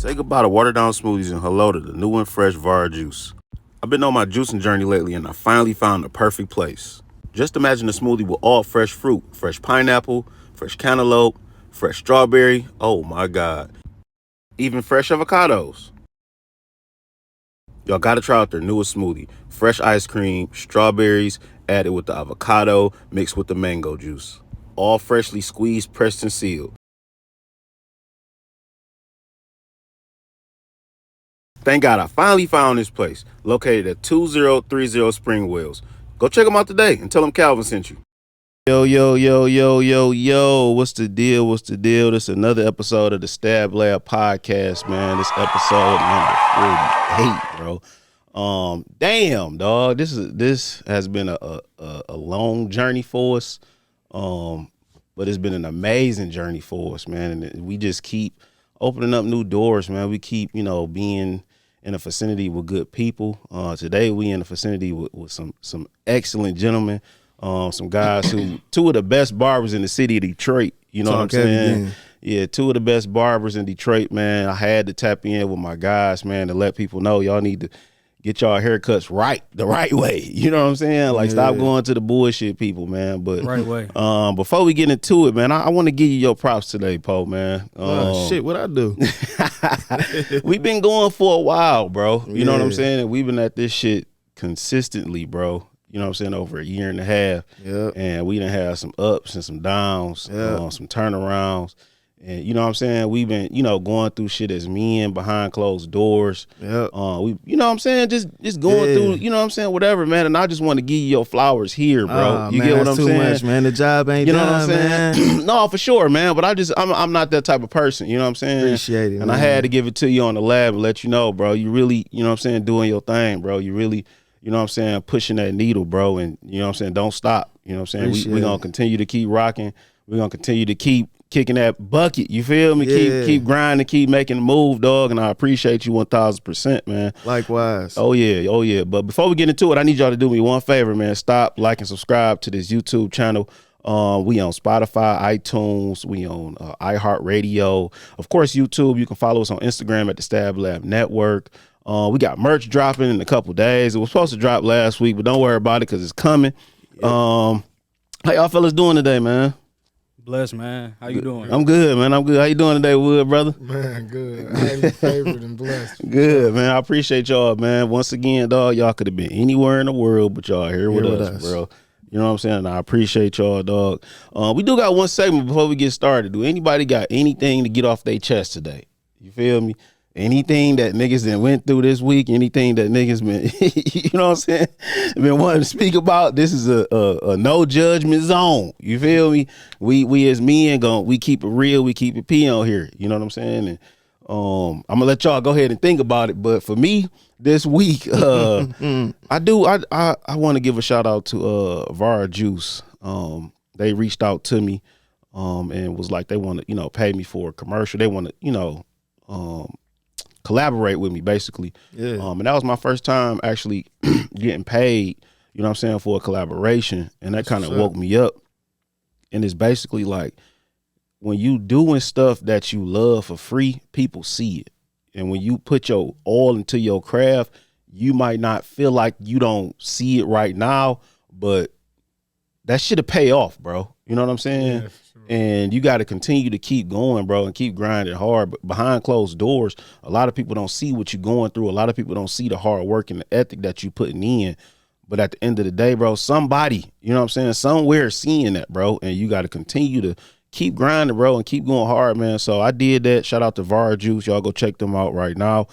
Say goodbye to watered down smoothies and hello to the new and fresh VAR juice. I've been on my juicing journey lately and I finally found the perfect place. Just imagine a smoothie with all fresh fruit, fresh pineapple, fresh cantaloupe, fresh strawberry, oh my God, even fresh avocados. Y'all gotta try out their newest smoothie. Fresh ice cream, strawberries, added with the avocado, mixed with the mango juice. All freshly squeezed, pressed, and sealed. Thank God I finally found this place, located at 2030 Spring Wells. Go check them out today and tell them Calvin sent you. Yo, what's the deal? This is another episode of the Stab Lab podcast, man. This episode number 48, bro. Damn, dog. This has been a long journey for us. But it's been an amazing journey for us, man. And we just keep opening up new doors, man. We keep, being in a vicinity with good people. Today we in a vicinity with some excellent gentlemen. Some guys who, two of the best barbers in the city of Detroit. You know what I'm saying? Yeah, two of the best barbers in Detroit, man. I had to tap in with my guys, man, to let people know y'all need to get y'all haircuts the right way. You know what I'm saying? Like, stop going to the bullshit people, man. But right way. Before we get into it, man, I want to give you your props today, Poe, man. Shit, what I do? We've been going for a while, bro. You know what I'm saying? And we've been at this shit consistently, bro. You know what I'm saying? Over a year and a half. Yeah. And we done had some ups and some downs, some turnarounds. And you know what I'm saying? We've been, going through shit as men behind closed doors. Yeah. We, you know what I'm saying? Just going through, you know what I'm saying? Whatever, man. And I just want to give you your flowers here, bro. You get what I'm too saying? Much, man. The job ain't you know done, what I'm saying? man. No, for sure, man. But I'm not that type of person. You know what I'm saying? Appreciate it, and man. I had to give it to you on the lab and let you know, bro. You really, you know what I'm saying, doing your thing, bro. You really, you know what I'm saying, pushing that needle, bro. And you know what I'm saying, don't stop. You know what I'm saying? We're going to continue to keep rocking. We're going to continue to keep kicking that bucket. You feel me? Keep grinding, keep making the move, dog. And I appreciate you 1,000%, man. Likewise. Oh, yeah. But before we get into it, I need y'all to do me one favor, man. Stop, like, and subscribe to this YouTube channel. We on Spotify, iTunes, we on iHeartRadio. Of course, YouTube. You can follow us on Instagram at the Stab Lab Network. We got merch dropping in a couple days. It was supposed to drop last week, but don't worry about it because it's coming. Yep. How y'all fellas doing today, man? Blessed, man. How you doing? I'm good, man. I'm good. How you doing today, Wood, brother? Man, good. Highly favored and blessed. Good, man. I appreciate y'all, man. Once again, dog, y'all could have been anywhere in the world, but y'all here with us, bro. You know what I'm saying? And I appreciate y'all, dog. We do got one segment before we get started. Do anybody got anything to get off their chest today? You feel me? Anything that niggas that went through this week, anything that niggas been, you know what I'm saying, been wanting to speak about, this is a no judgment zone. You feel me? We as men we keep it real, we keep it P on here. You know what I'm saying? And I'm gonna let y'all go ahead and think about it. But for me this week, I want to give a shout out to VAR Juice. They reached out to me and was like they want to pay me for a commercial. They want to collaborate with me, basically. And that was my first time actually getting paid, you know what I'm saying, for a collaboration. And that kind of woke me up. And it's basically like when you doing stuff that you love for free, people see it. And when you put your all into your craft, you might not feel like you don't see it right now, but that shit'll pay off, bro. You know what I'm saying? Yeah. And you got to continue to keep going, bro, and keep grinding hard. But behind closed doors, a lot of people don't see what you're going through. A lot of people don't see the hard work and the ethic that you putting in. But at the end of the day, bro, somebody, you know what I'm saying, somewhere seeing that, bro. And you got to continue to keep grinding, bro, and keep going hard, man. So I did that. Shout out to VAR Juice. Y'all go check them out right now.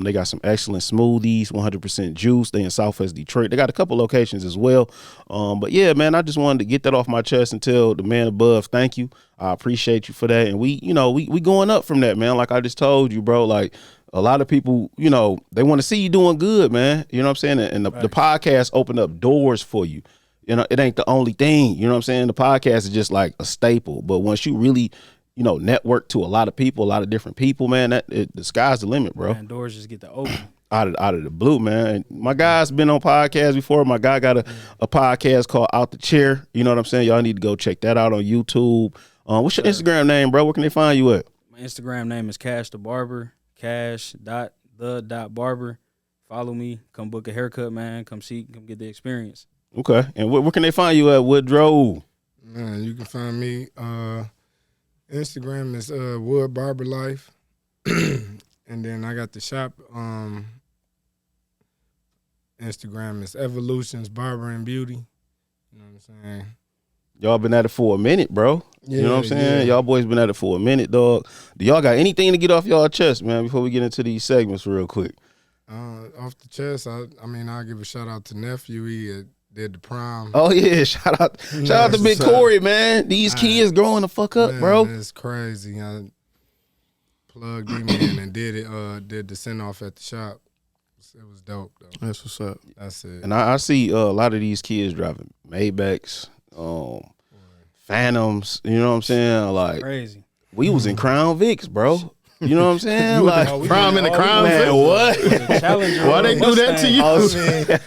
They got some excellent smoothies, 100% juice. They in Southwest Detroit. They got a couple locations as well. But yeah, man, I just wanted to get that off my chest and tell the man above, thank you. I appreciate you for that. And we going up from that, man. Like I just told you, bro, like a lot of people, they want to see you doing good, man. You know what I'm saying? And the podcast opened up doors for you. It ain't the only thing, you know what I'm saying? The podcast is just like a staple. But once you really network to a lot of people, a lot of different people, man, the sky's the limit, bro. Man, doors just get to open. Out of the blue, man. My guy's been on podcasts before. My guy got a podcast called Out the Chair. You know what I'm saying? Y'all need to go check that out on YouTube. What's your Instagram name, bro? Where can they find you at? My Instagram name is Cash the Barber, cash.the.barber. Follow me. Come book a haircut, man. Come get the experience. Okay. And where can they find you at, Woodrow? Man, you can find me. Instagram is Wood Barber Life. And then I got the shop. Instagram is Evolutions Barber and Beauty. You know what I'm saying? Y'all been at it for a minute, bro. Yeah, you know what I'm saying? yeah. Y'all boys been at it for a minute, dog. Do y'all got anything to get off y'all chest, man, before we get into these segments real quick? Off the chest, I'll give a shout out to Nephew. He did the prom. Oh, yeah. Shout out to Big Corey, man. These kids growing the fuck up, Man, bro. It's crazy. I plugged him in and did the send-off at the shop. It was dope, though. That's what's up. That's it. And I see a lot of these kids driving Maybachs, Phantoms, you know what I'm saying? Like, Crazy. we was in Crown Vics, bro. You know what I'm saying? Like, Prom in the Crown man, Vic? what? Why they do that to you?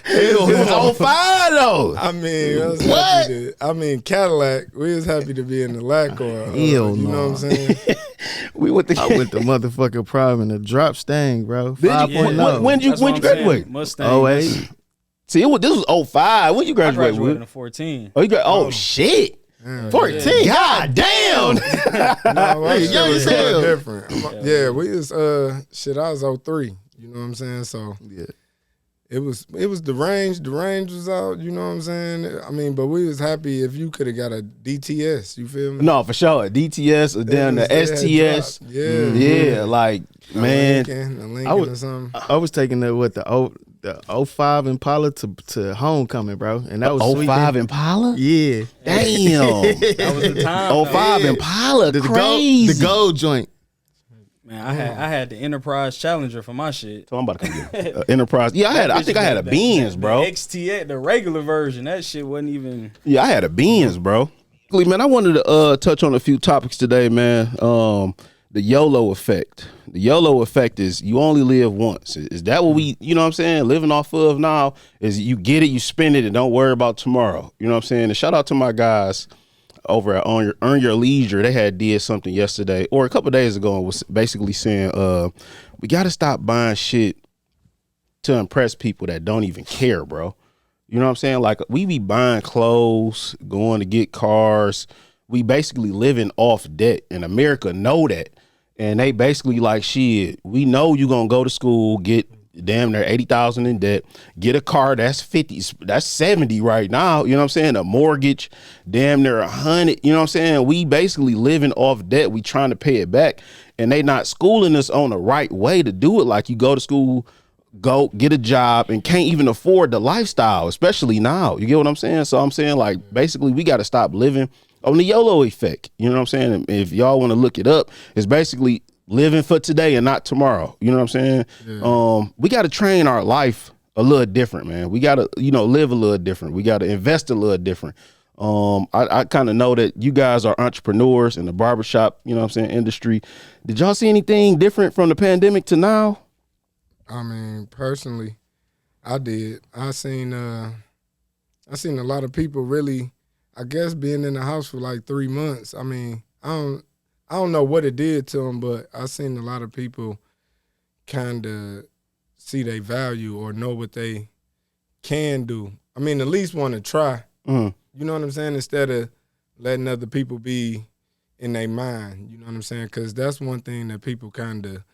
It was 05, though. I mean, What? Cadillac. We was happy to be in the Lacor. Hell You know no. what I'm saying? We went to I went to motherfucking prom in the drop stang, bro. Did you? 5.0. When you That's what I'm saying. graduate? Mustang. Oh, 08. See, this was 05. When you I graduate? graduated Wood? in 14. Oh, shit. Yeah. 14. God damn. No, my shit Young was as hell. different. Yeah, we was I was 03. You know what I'm saying? So Yeah. it was the range. The range was out. You know what I'm saying? I mean, but we was happy if you could have got a DTS. You feel me? No, for sure. A DTS or down the They had STS. dropped. Yeah, Yeah, like, man. a Lincoln I would- or something. I was taking the 05 Impala to homecoming, bro. And that was sweet. 05 Impala? Yeah. Damn. That was the time. 05 though. Impala, The crazy. gold joint. Man, I had the Enterprise Challenger for my shit. So I'm about to come get Enterprise. Yeah, I think I had a Benz, bro. The XT8, the regular version. That shit wasn't even. Yeah, I had a Benz, bro. Man, I wanted to touch on a few topics today, man. The YOLO effect. The YOLO effect is you only live once. Is that what we, you know what I'm saying, living off of now? Is you get it, you spend it, and don't worry about tomorrow. You know what I'm saying? And shout out to my guys over at Earn Your Leisure. They did something yesterday or a couple of days ago and was basically saying, we got to stop buying shit to impress people that don't even care, bro. You know what I'm saying? Like, we be buying clothes, going to get cars. We basically living off debt, and America know that. And they basically like, shit, we know you gonna go to school, get damn near 80,000 in debt, get a car that's 50, that's 70 right now. You know what I'm saying? A mortgage, damn near 100. You know what I'm saying? We basically living off debt. We trying to pay it back, and they not schooling us on the right way to do it. Like, you go to school, go get a job, and can't even afford the lifestyle, especially now. You get what I'm saying? So I'm saying, like, basically we got to stop living on the YOLO effect. You know what I'm saying? If y'all want to look it up, it's basically living for today and not tomorrow. You know what I'm saying? Yeah. We got to train our life a little different, man. We got to, live a little different. We got to invest a little different. I kind of know that you guys are entrepreneurs in the barbershop, you know what I'm saying, industry. Did y'all see anything different from the pandemic to now? I mean, personally, I did. I seen a lot of people really, I guess, being in the house for like 3 months. I mean, I don't know what it did to them, but I seen a lot of people kind of see their value or know what they can do. I mean, at least want to try. Mm-hmm. You know what I'm saying? Instead of letting other people be in their mind. You know what I'm saying? Because that's one thing that people that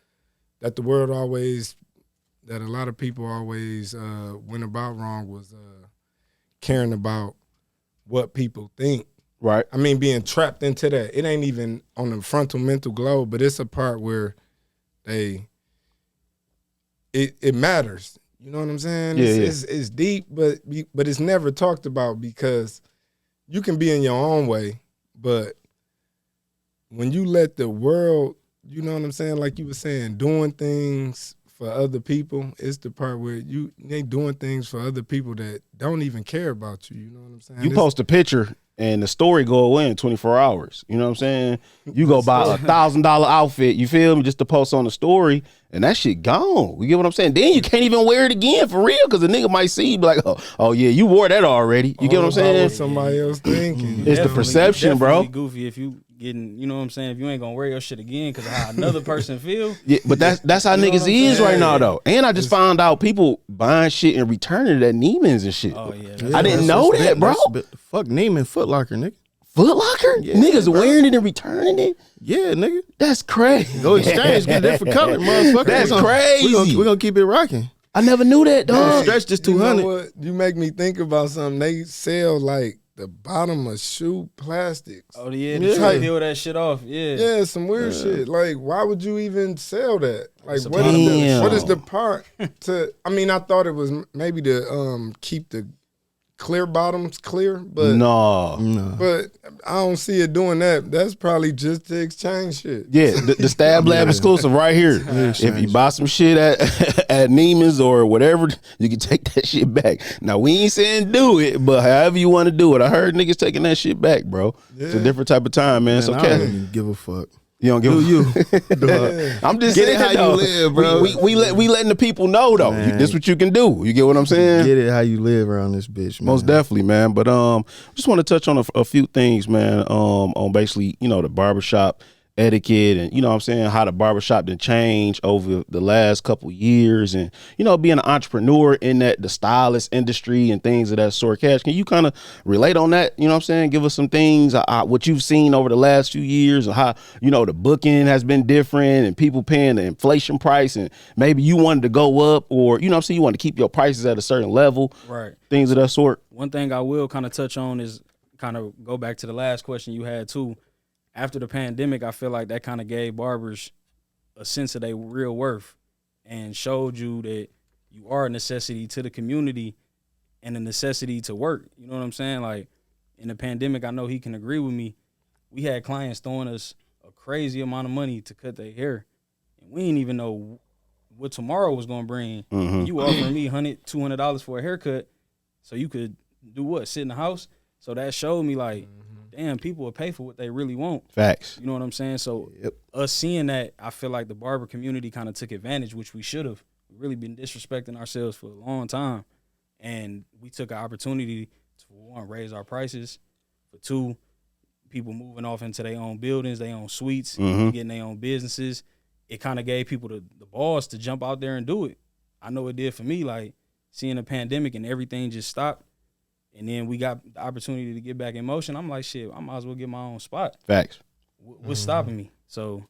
a lot of people always went about wrong was caring about what people think. Right. I mean, being trapped into that. It ain't even on the frontal mental globe, but it's a part where it matters. You know what I'm saying? Yeah, it's deep, but it's never talked about because you can be in your own way, but when you let the world, you know what I'm saying, like you were saying, doing things for other people, it's the part where they doing things for other people that don't even care about you. You know what I'm saying? You post a picture and the story go away in 24 hours. You know what I'm saying? You go buy $1,000 outfit, you feel me, just to post on the story, and that shit gone. You get what I'm saying? Then you can't even wear it again for real, because the nigga might see you be like, oh yeah, you wore that already. You get what I'm saying? What somebody else thinking. It's the perception, bro. Goofy if you getting, you know what I'm saying, if you ain't gonna wear your shit again because of how another person feel. Yeah, but that's how niggas is right now though. And I just found out people buying shit and returning it at Neiman's and shit. Oh yeah, I didn't know that, bro. Fuck Neiman Foot Locker, nigga. Foot Locker? Yeah, niggas bro. wearing it and returning it? Yeah, nigga. That's crazy. Go exchange, get a different color, motherfucker. That's crazy. We gonna keep it rocking. I never knew that, dog. Stretch this You know 200. what? You make me think about something. They sell like the bottom of shoe plastics. Oh yeah, Yeah. try to peel that shit off. Yeah. Yeah, some weird shit. Like, why would you even sell that? Like, It's a what is the part to? I mean, I thought it was maybe to keep the clear bottoms clear, but No. but I don't see it doing that. That's probably just to exchange shit. Yeah, the Stab Lab exclusive right here. If you buy some shit at at Neiman's or whatever, you can take that shit back. Now we ain't saying do it, but however you want to do it. I heard niggas taking that shit back, bro. It's a different type of time, man. So I okay, don't even give a fuck. you don't give I'm just Get saying it how you though, live, bro. We letting the people know though. Man. This what you can do. You get what I'm saying? Get it how you live around this bitch, man. Most definitely, man. But just want to touch on a few things, man. On basically, the barbershop etiquette and what I'm saying, how the barbershop done changed over the last couple years, and being an entrepreneur in the stylist industry and things of that sort. Cash, can you kind of relate on that? You know what I'm saying? Give us some things, what you've seen over the last few years, and how the booking has been different, and people paying the inflation price, and maybe you wanted to go up, or you want to keep your prices at a certain level, Right. things of that sort. One thing I will kind of touch on is kind of go back to the last question you had too. After the pandemic, I feel like that kind of gave barbers a sense of their real worth and showed you that you are a necessity to the community and a necessity to work. You know what I'm saying? Like in the pandemic, I know he can agree with me. We had clients throwing us a crazy amount of money to cut their hair, and we didn't even know what tomorrow was going to bring. You offering me $100, $200 for a haircut so you could do what? Sit in the house? So that showed me like, damn, people will pay for what they really want. Facts. You know what I'm saying? So us seeing that, I feel like the barber community kind of took advantage, which we should have. We've really been disrespecting ourselves for a long time. And we took an opportunity to, for one, raise our prices. For two, people moving off into their own buildings, their own suites, getting their own businesses. It kind of gave people the balls to jump out there and do it. I know it did for me, like seeing a pandemic and everything just stopped. And then we got the opportunity to get back in motion. I'm like, shit, I might as well get my own spot. Facts. What's stopping me? So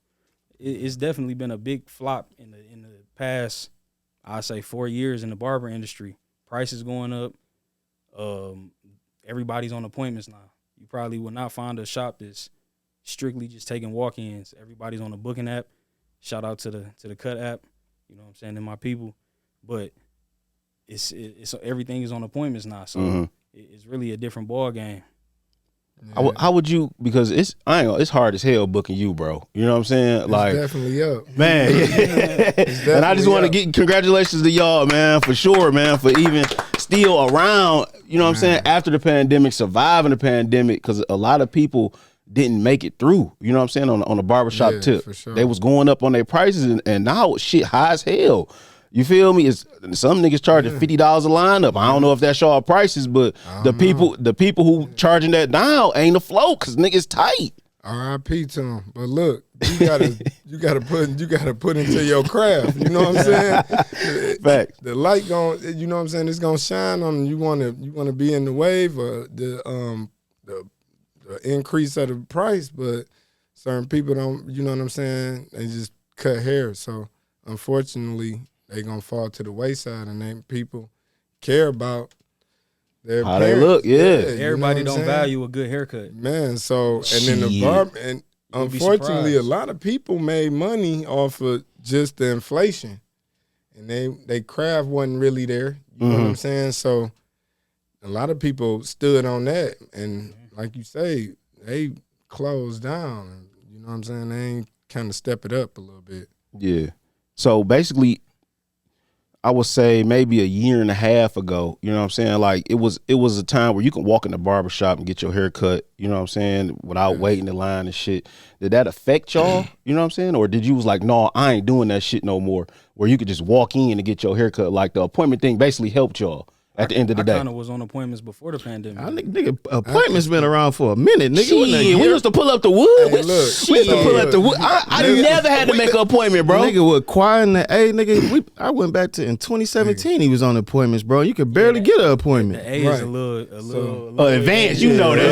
it's definitely been a big flop in the past, I'd say 4 years in the barber industry. Prices going up. Everybody's on appointments now. You probably will not find a shop that's strictly just taking walk-ins. Everybody's on the booking app. Shout out to the Cut app. You know what I'm saying? And my people. But it's everything is on appointments now. So it's really a different ball game. Yeah. How would you, because it's hard as hell booking you, bro. You know what I'm saying? It's like definitely up, man. And I just want to get congratulations to y'all, man, for sure, man, for even still around. You know what I'm saying? After the pandemic, surviving the pandemic, because a lot of people didn't make it through. You know what I'm saying? On the barbershop tip, for sure. They was going up on their prices, and now shit high as hell. You feel me? It's some niggas charging $50 a lineup. I don't know if that's y'all prices, but the people who charging that now ain't afloat because niggas tight. R.I.P. to them. But look, you gotta put into your craft. You know what I'm saying? Fact. The light you know what I'm saying? It's gonna shine on you. You wanna be in the wave or the increase of the price, but certain people don't. You know what I'm saying? They just cut hair. So unfortunately, they gonna fall to the wayside, and then people care about their how parents. they look. Yeah, Everybody you know don't value a good haircut. Man, so and then the barber, and You'll be unfortunately, a surprised. lot of people made money off of just the inflation, and they craft wasn't really there. You know what I'm saying? So a lot of people stood on that, and like you say, they closed down. And, you know what I'm saying? They ain't kind of step it up a little bit. yeah. So basically, I would say maybe a year and a half ago, you know what I'm saying? Like it was a time where you can walk in the barbershop and get your hair cut, you know what I'm saying, without waiting in line and shit. Did that affect y'all? You know what I'm saying? Or did you was like, no, I ain't doing that shit no more, where you could just walk in and get your hair cut? Like the appointment thing basically helped y'all. at the end of the day. I kind of was on appointments before the pandemic. Nigga, appointments been around for a minute, nigga. Shit, we used to pull up the wood. Hey, look, We used to pull up the wood. I never had to make an appointment, bro. Nigga was quiet. Hey, nigga, I went back to in 2017. He was on appointments, bro. You could barely get an appointment. The A is a little Advanced, you know that.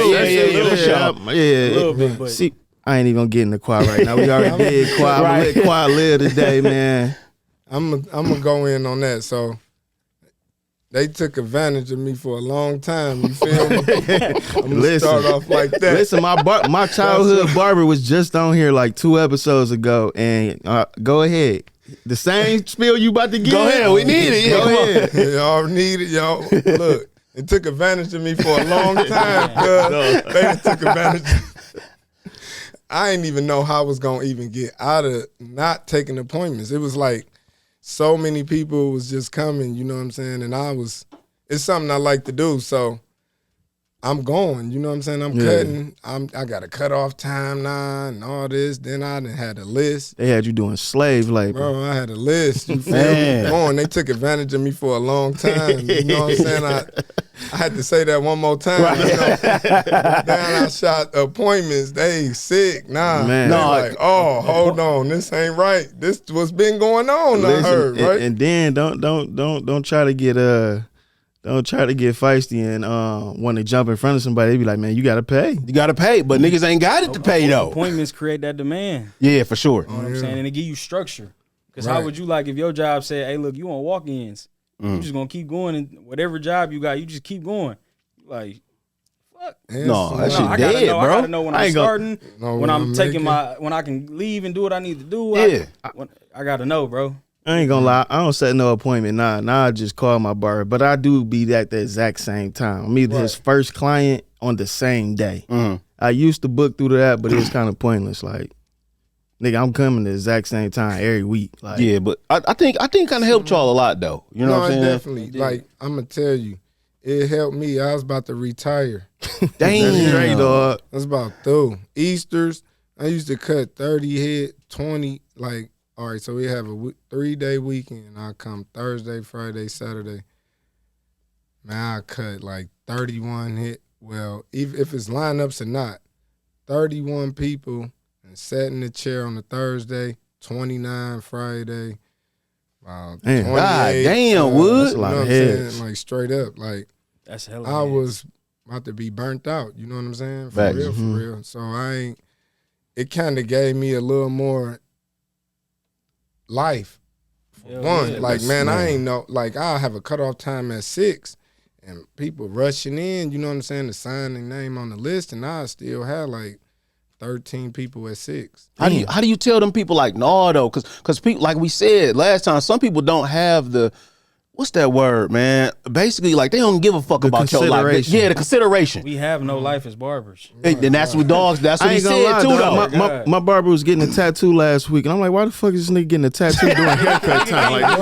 Yeah. A little bit, but See, I ain't even gonna get in the quiet right now. We already did quiet. I'm gonna let quiet live today, man. I'm gonna go in on that. So they took advantage of me for a long time. You feel me? I'm gonna start off like that. Listen, my childhood barber was just on here like 2 episodes ago, and go ahead. The same spiel you about to get. Go ahead, we need it. Go ahead. Y'all need it, y'all. Look, it took advantage of me for a long time. They took advantage. I didn't even know how I was gonna even get out of not taking appointments. It was like so many people was just coming, you know what I'm saying? And it's something I like to do, so I'm going, you know what I'm saying? I'm cutting. I got a cutoff time now and all this. Then I done had a list. They had you doing slave labor. Bro, I had a list. You feel me? Going. They took advantage of me for a long time. You know what I'm saying? I had to say that one more time. Right. You know? Then I shot appointments. They sick. Nah. Man. No, like, oh, hold on. This ain't right. This what's been going on, listen, I heard, right? And then don't try to get Don't try to get feisty and want to jump in front of somebody. They be like, man, you got to pay. You got to pay, but niggas ain't got it to pay, though. Appointments create that demand. Yeah, for sure. You know what I'm saying? And it give you structure. Because how would you like if your job said, hey, look, you want walk-ins. You just going to keep going, and whatever job you got, you just keep going. Like, fuck. No, that shit I dead, bro. I got to know when I'm starting, when I'm taking when I can leave and do what I need to do. Yeah. I got to know, bro. I ain't gonna lie, I don't set no appointment. Nah, I just call my barber. But I do be at the exact same time. I'm either his first client on the same day. I used to book through that, but it was kind of pointless. Like, nigga, I'm coming the exact same time every week. Like, yeah, but I think kind of helped y'all a lot though. You know what I'm saying? Definitely. Like, I'm gonna tell you, it helped me. I was about to retire. Damn, that's straight, dog. That's about through. Easters, I used to cut 30 head, 20, like. All right, so we have a 3-day weekend. I come Thursday, Friday, Saturday. Man, I cut like 31 hit. Well, if it's lineups or not, 31 people and sat in the chair on the Thursday, 29 Friday. God damn, Wood. That's a lot of heads. Like straight up, like that's hella. I was about to be burnt out. You know what I'm saying? For real. So it kind of gave me a little more life. Like, man, I ain't know, like, I'll have a cutoff time at 6 and people rushing in, you know what I'm saying, to sign their name on the list, and I still have like 13 people at 6. How do you tell them people like, no, though? Because people, like we said last time, some people don't have the, what's that word, man? Basically, like, they don't give a fuck about your life. Yeah, the consideration. We have no life as barbers. And that's what dogs, that's what he said too, though. My barber was getting a tattoo last week, and I'm like, why the fuck is this nigga getting a tattoo during haircut time? Like,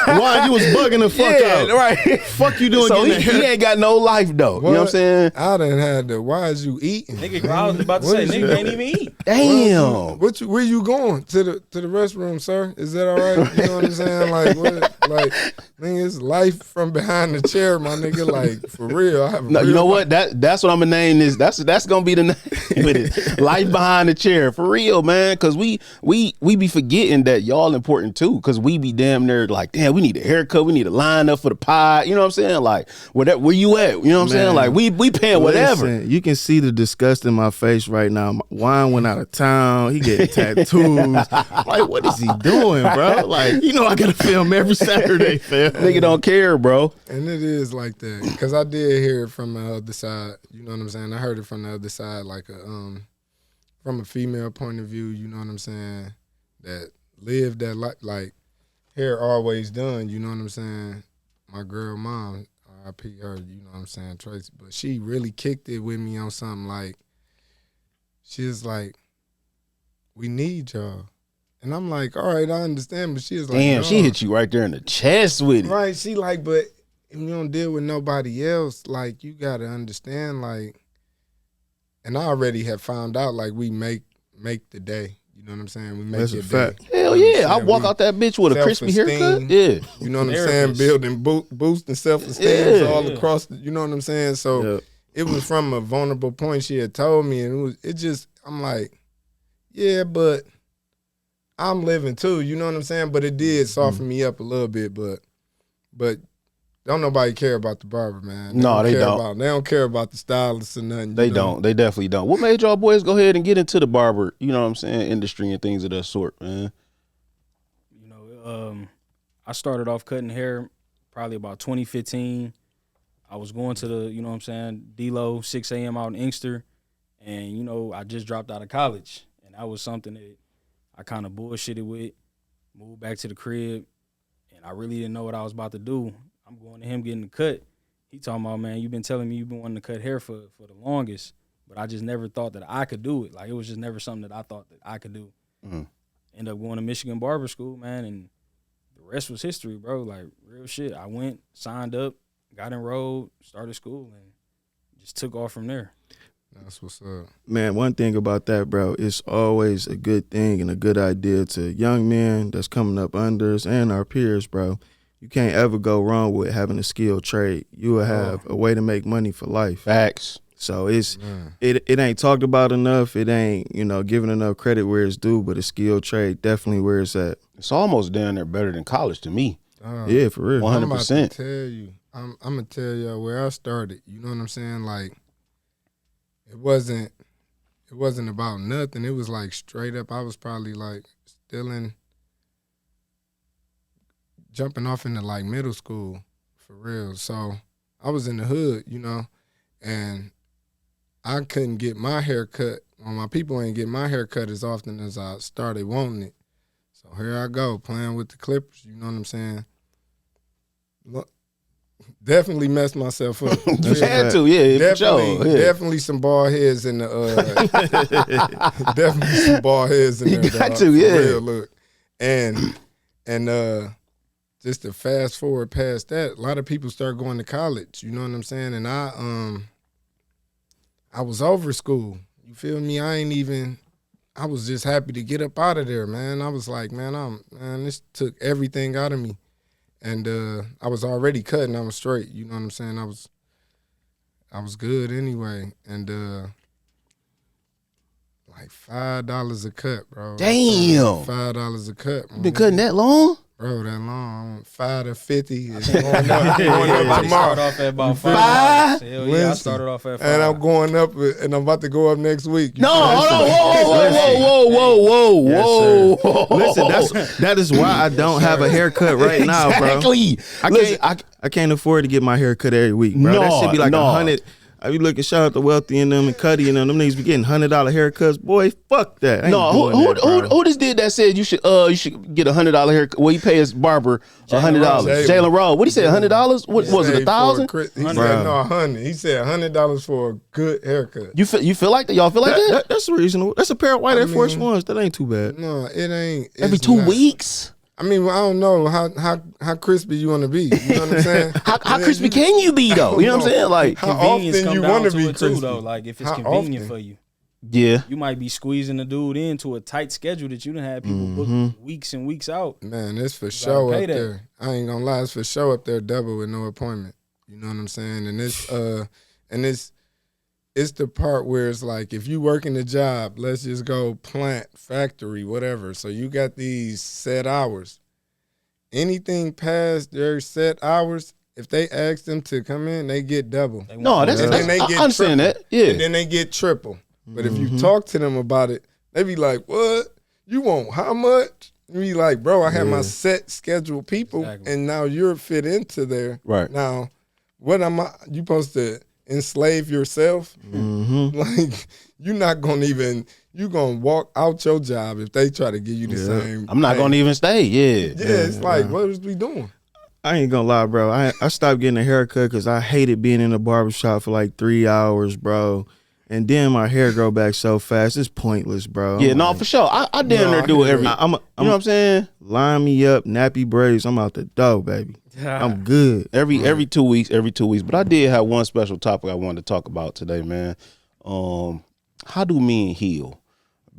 why you was bugging the fuck out? Right. Fuck you doing So getting he ain't got no life, though. You know what I'm saying? I done had the, why is you eating? Nigga, I was about to say, nigga ain't even eat. Damn. Where you going? To the restroom, sir? Is that all right? You know what I'm saying? Like, what? Like, nigga, it's life from behind the chair, my nigga. Like, for real. I have no, you know what? That's what I'm gonna name this. That's gonna be the name with it. Life behind the chair, for real, man. Because we be forgetting that y'all important too. Because we be damn near like, damn, we need a haircut, we need a line up for the pie. You know what I'm saying? Like, where you at? You know what I'm saying? Like, we paying whatever. Listen, you can see the disgust in my face right now. Wine went out of town. He getting tattoos. Like, what is he doing, bro? Like, you know, I gotta film every Saturday, fam. Nigga don't care, bro. And it is like that, because I did hear it from the other side. You know what I'm saying? I heard it from the other side, like from a female point of view. You know what I'm saying? That live that life, like hair always done. You know what I'm saying? My girl mom, R.I.P. her. You know what I'm saying, Tracy. But she really kicked it with me on something like, she was like, we need y'all. And I'm like, all right, I understand, but she was like, damn, she hit you right there in the chest with it. Right, she like, but if you don't deal with nobody else, like, you gotta understand, like, and I already have found out, like, we make the day. You know what I'm saying? We make That's it a fact. Hell yeah. I walk out that bitch with a crispy haircut. Yeah. You know what I'm saying? Building, boosting self-esteem all across, you know what I'm saying? So it was from a vulnerable point she had told me, and I'm like, yeah, but I'm living too, you know what I'm saying? But it did soften me up a little bit, but don't nobody care about the barber, man. They don't. They don't care about the stylist or nothing. They don't. They definitely don't. What made y'all boys go ahead and get into the barber, you know what I'm saying, industry and things of that sort, man? You know, I started off cutting hair probably about 2015. I was going to the, you know what I'm saying, D-Lo, 6 a.m. out in Inkster. And, you know, I just dropped out of college. And that was something that I kind of bullshitted with, moved back to the crib, and I really didn't know what I was about to do. I'm going to him getting the cut. He talking about, man, you've been telling me you've been wanting to cut hair for the longest, but I just never thought that I could do it. Like, it was just never something that I thought that I could do. End up going to Michigan Barber School, man, and the rest was history, bro. Like, real shit. I went, signed up, got enrolled, started school, and just took off from there. That's what's up. Man, one thing about that, bro, it's always a good thing and a good idea to young men that's coming up under us and our peers, bro. You can't ever go wrong with having a skilled trade. You will have a way to make money for life. Facts. So it ain't talked about enough. It ain't, you know, given enough credit where it's due, but a skilled trade definitely where it's at. It's almost down there better than college to me. Yeah, for real. 100%. I'm about to tell you. I'm gonna tell y'all where I started. You know what I'm saying? Like, it wasn't about nothing. It was like straight up. I was probably like jumping off into like middle school for real. So I was in the hood, you know, and I couldn't get my hair cut. Well, my people ain't get my hair cut as often as I started wanting it. So here I go, playing with the clippers, you know what I'm saying? Look, definitely messed myself up. You had to, yeah, definitely some bald heads in the definitely some bald heads in there. You got to, yeah. Real, look. And just to fast forward past that, a lot of people start going to college, you know what I'm saying? And I was over school. You feel me? I was just happy to get up out of there, man. I was like, man, this took everything out of me. And I was already cutting. I was straight. You know what I'm saying? I was good anyway. And like $5 a cut, bro. Damn. $5 a cut. You been cutting that long? Bro, that long. 5 to 50. It's going up tomorrow. Started off at about $5. Hell yeah, I started off at $5. And I'm going up, and I'm about to go up next week. No, hold on. Whoa. Listen, that is why I don't have a haircut right now, bro. Exactly. I can't afford to get my hair cut every week, bro. That should be like $100. I be looking, shout out to Wealthy and them and Cuddy and them. Them niggas be getting $100 haircuts. Boy, fuck that. Who just did that said you should get $100 haircut? Well, you pay his barber $100. Jalen Rose. What he said, $100? What was it, 1,000? He said no, $100. He said $100 for a good haircut. You feel like that? Y'all feel like that? That's reasonable. That's a pair of white Air Force Ones. That ain't too bad. No, it ain't. Every 2 weeks? I mean, I don't know how crispy you want to be. You know what I'm saying? how crispy can you be though? You know what I'm saying? Like, how often you want to be crispy too, though. Like, if it's convenient for you, yeah, you might be squeezing the dude into a tight schedule that you done had people book weeks and weeks out. Man, it's for show up there. I ain't gonna lie, it's for show up there, double with no appointment. You know what I'm saying? And it's the part where it's like, if you working a job, let's just go plant, factory, whatever. So you got these set hours. Anything past their set hours, if they ask them to come in, they get double. I understand that. Yeah. And then they get triple. But if you talk to them about it, they be like, what? You want how much? You be like, bro, I have my set scheduled people, and now you're fit into there. Right. Now, what am I? You supposed to enslave yourself? Like, you're not going to even, you going to walk out your job if they try to give you the same. I'm not going to even stay. Yeah, it's like, what is we doing? I ain't gonna lie, bro. I stopped getting a haircut because I hated being in a barbershop for like 3 hours, bro. And then my hair grow back so fast, it's pointless, bro. Yeah, no, for sure. I damn near do it every. You know what I'm saying? Line me up, nappy braids. I'm out the door, baby. I'm good. Every 2 weeks, But I did have one special topic I wanted to talk about today, man. How do men heal?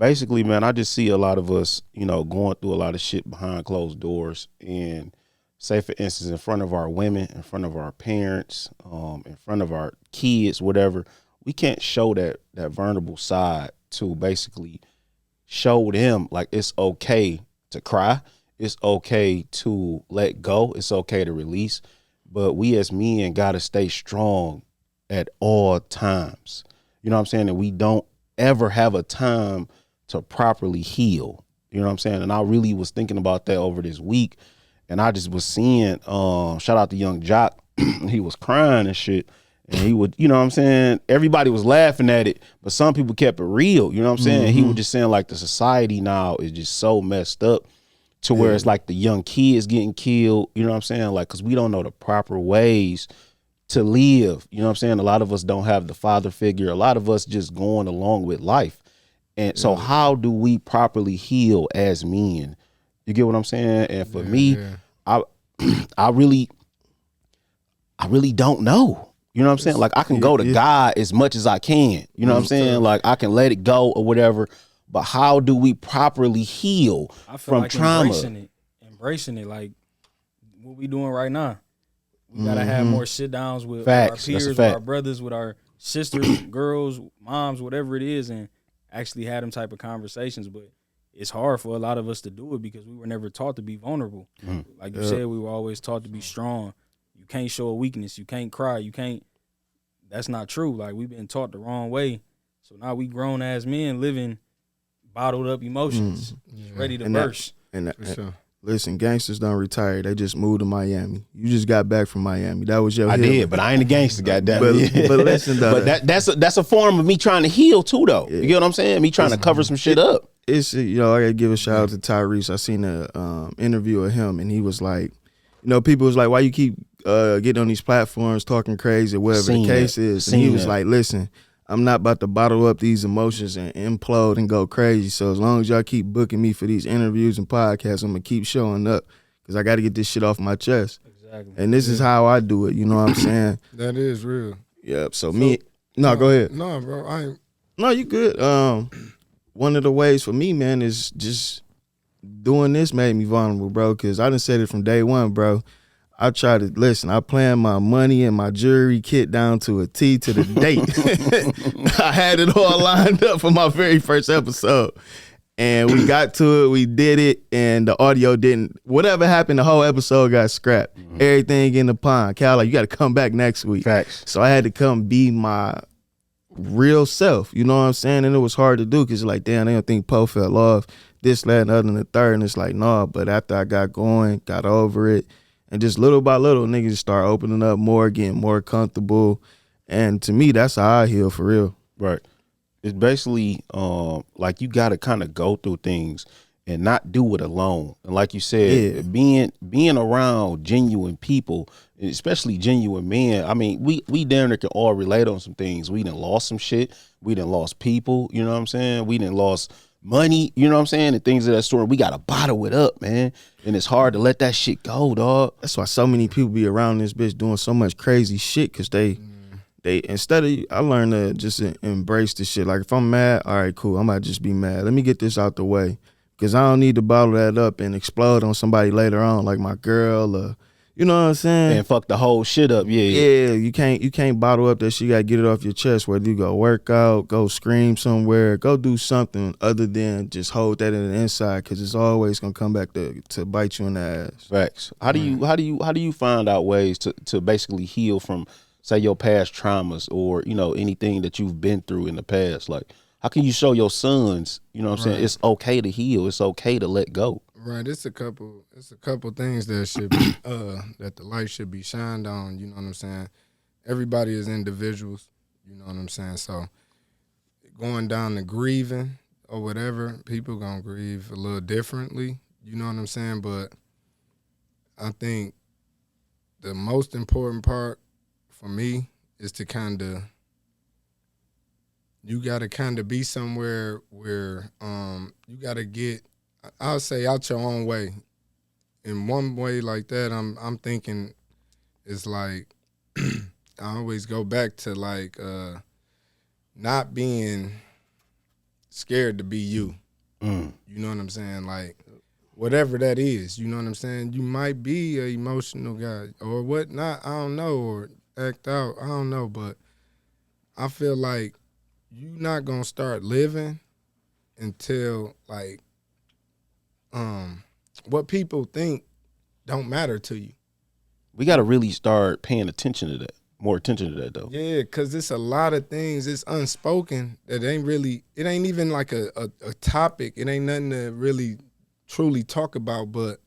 basically, man, I just see a lot of us, you know, going through a lot of shit behind closed doors. And say, for instance, in front of our women, in front of our parents, in front of our kids, whatever, we can't show that vulnerable side to basically show them like it's okay to cry. It's okay to let go. It's okay to release. But we as men got to stay strong at all times. You know what I'm saying? And we don't ever have a time to properly heal. You know what I'm saying? And I really was thinking about that over this week. And I just was seeing, shout out to Young Jock. He was crying and shit. And he would, you know what I'm saying? Everybody was laughing at it, but some people kept it real. You know what I'm saying? He was just saying like the society now is just so messed up to where it's like the young kids getting killed. You know what I'm saying? Like, cause we don't know the proper ways to live. You know what I'm saying? A lot of us don't have the father figure. A lot of us just going along with life. And so how do we properly heal as men? You get what I'm saying? And for me, I really don't know. You know what I'm saying? Like I can go to God as much as I can. You know what I'm saying? Like I can let it go or whatever. But how do we properly heal from like trauma? Embracing it, like what we doing right now. We gotta have more sit downs with Facts. our peers, with our brothers, with our sisters, girls, moms, whatever it is, and actually have them type of conversations. But it's hard for a lot of us to do it because we were never taught to be vulnerable. Like you said, we were always taught to be strong. You can't show a weakness. You can't cry. You can't. That's not true. Like we've been taught the wrong way. So now we grown as men living bottled up emotions, ready to burst. Listen, gangsters don't retire. They just moved to Miami. You just got back from Miami. That was your I healing. did, but I ain't a gangster, goddamn. But listen, though. But that's a form of me trying to heal too, though. You get what I'm saying? Me trying to cover some shit up. It's, you know, I gotta give a shout out to Tyrese. I seen a interview of him, and he was like, you know, people was like, why you keep getting on these platforms talking crazy, whatever the case is. And he was like, listen, I'm not about to bottle up these emotions and implode and go crazy. So as long as y'all keep booking me for these interviews and podcasts, I'm gonna keep showing up because I got to get this shit off my chest. Exactly. And this is how I do it. You know what I'm saying? That is real. Yep. So go ahead. No, bro, I ain't. No, you good. One of the ways for me, man, is just doing this made me vulnerable, bro. Because I done said it from day one, bro. I try to listen. I plan my money and my jewelry kit down to a T to the date. I had it all lined up for my very first episode, and we got to it. We did it, and the audio didn't. Whatever happened, the whole episode got scrapped. Everything in the pond. Cal, like, you got to come back next week. Facts. So I had to come be my real self. You know what I'm saying? And it was hard to do because like, damn, they don't think Poe fell off. This, that, and other, and the third. And it's like, no. But after I got going, got over it. And just little by little, niggas start opening up more, getting more comfortable. And to me, that's how I heal for real. Right. It's basically like you got to kind of go through things and not do it alone. And like you said, being around genuine people, especially genuine men. I mean, we damn near can all relate on some things. We done lost some shit. We done lost people. You know what I'm saying? We done lost money, you know what I'm saying, and things of that sort. We gotta bottle it up, man, and it's hard to let that shit go, dog. That's why so many people be around this bitch doing so much crazy shit, because they instead of, I learned to just embrace the shit. Like if I'm mad, all right, cool, I might just be mad. Let me get this out the way, because I don't need to bottle that up and explode on somebody later on, like my girl or, you know what I'm saying? And fuck the whole shit up, Yeah, you can't bottle up that shit. You gotta get it off your chest. Whether you go work out, go scream somewhere, go do something other than just hold that in the inside, because it's always gonna come back to bite you in the ass. Facts. How do you find out ways to basically heal from, say, your past traumas, or, you know, anything that you've been through in the past? Like, how can you show your sons, you know what I'm saying, it's okay to heal, it's okay to let go? Right, it's a couple things that should be that the light should be shined on, you know what I'm saying? Everybody is individuals, you know what I'm saying? So going down to grieving or whatever, people gonna grieve a little differently, you know what I'm saying? But I think the most important part for me is to you gotta kinda be somewhere where you gotta get, I'll say, out your own way. In one way like that, I'm thinking it's like I always go back to like not being scared to be you. You know what I'm saying? Like, whatever that is, you know what I'm saying? You might be an emotional guy or whatnot, I don't know, or act out, I don't know, but I feel like you're not gonna start living until, like, what people think don't matter to you. We got to really start paying attention to that. More attention to that, though. Yeah, because it's a lot of things, it's unspoken that ain't really, it ain't even like a topic. It ain't nothing to really truly talk about. But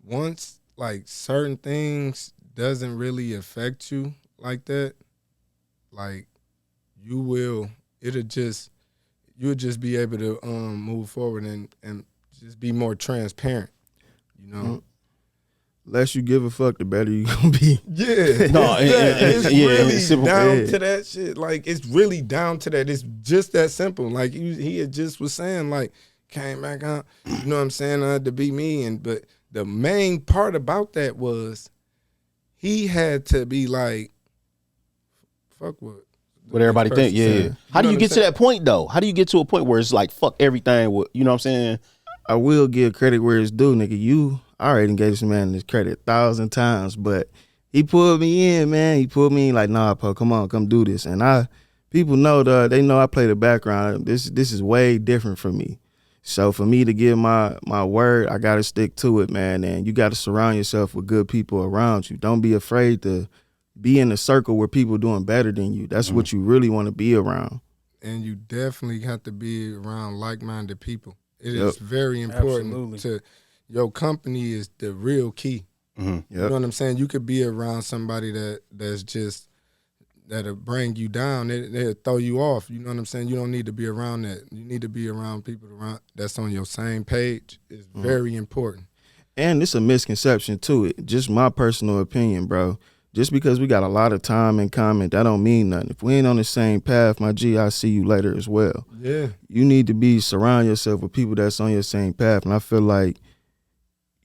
once, like, certain things doesn't really affect you like that, like, you'll just be able to move forward and just be more transparent, you know? Less you give a fuck, the better you gonna be. Yeah. No, it's really simple. down to that shit. Like, it's really down to that. It's just that simple. Like, he had just was saying, like, came back out, you know what I'm saying, I had to be me. But the main part about that was he had to be like, fuck what everybody think, yeah. How do you get to that point, though? How do you get to a point where it's like, fuck everything, you know what I'm saying? I will give credit where it's due, nigga. I already gave this man this credit 1,000 times, but he pulled me in, man. He pulled me in like, nah, Poe, come on, come do this. And people know they know I play the background. This is way different for me. So for me to give my word, I gotta stick to it, man. And you gotta surround yourself with good people around you. Don't be afraid to be in a circle where people doing better than you. That's what you really want to be around. And you definitely have to be around like-minded people. It is very important to your company is the real key. You know what I'm saying? You could be around somebody that'll bring you down. They'll throw you off. You know what I'm saying? You don't need to be around that. You need to be around people that's on your same page. It's very important. And it's a misconception to it. Just my personal opinion, bro. Just because we got a lot of time in common, that don't mean nothing. If we ain't on the same path, my G, I'll see you later as well. Yeah. You need to surround yourself with people that's on your same path. And I feel like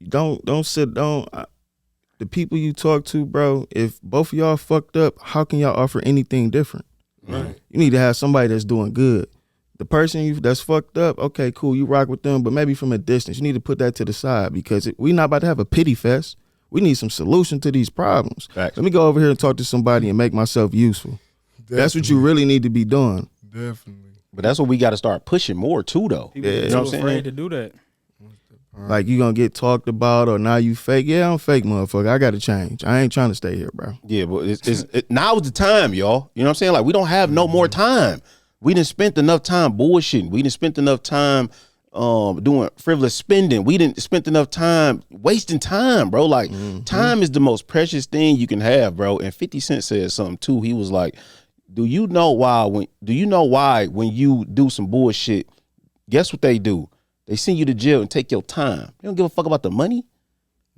don't the people you talk to, bro, if both of y'all fucked up, how can y'all offer anything different? Right. You need to have somebody that's doing good. The person that's fucked up, okay, cool, you rock with them, but maybe from a distance. You need to put that to the side because we not about to have a pity fest. We need some solution to these problems. Facts. Let me go over here and talk to somebody and make myself useful. Definitely. That's what you really need to be doing. Definitely. But that's what we got to start pushing more, too, though. People You know what I'm saying? afraid to do that. Like you gonna get talked about or now you fake. Yeah, I'm fake, motherfucker. I gotta change. I ain't trying to stay here, bro. Yeah, but now is the time, y'all. You know what I'm saying? Like, we don't have no more time. We done spent enough time bullshitting. We done spent enough time doing frivolous spending. We didn't spent enough time wasting time, bro. Like, time is the most precious thing you can have, bro. And 50 Cent said something too. He was like, do you know why when you do some bullshit, guess what they do? They send you to jail and take your time. They don't give a fuck about the money.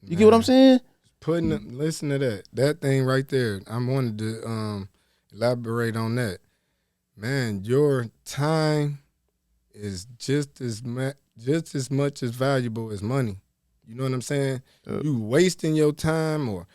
You get what I'm saying? Listen to that. That thing right there. I wanted to elaborate on that. Man, your time is just as much as valuable as money. You know what I'm saying? You wasting your time or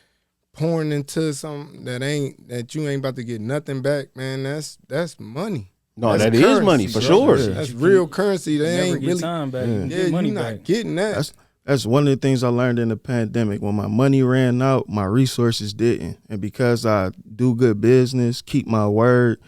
pouring into something that you ain't about to get nothing back, man. That's money. No, that's that currency, is money for bro. sure. That's real currency. They ain't really time back. you're not getting that. That's one of the things I learned in the pandemic. When my money ran out, my resources didn't. And because I do good business, keep my word,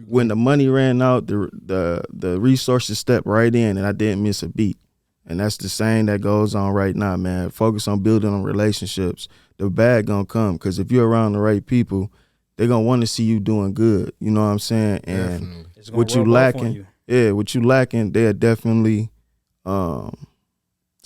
when the money ran out, the resources stepped right in and I didn't miss a beat. And that's the same that goes on right now, man. Focus on building on relationships. The bag gonna come because if you're around the right people, they're gonna want to see you doing good. You know what I'm saying? And what you lacking, what you lacking, they'll definitely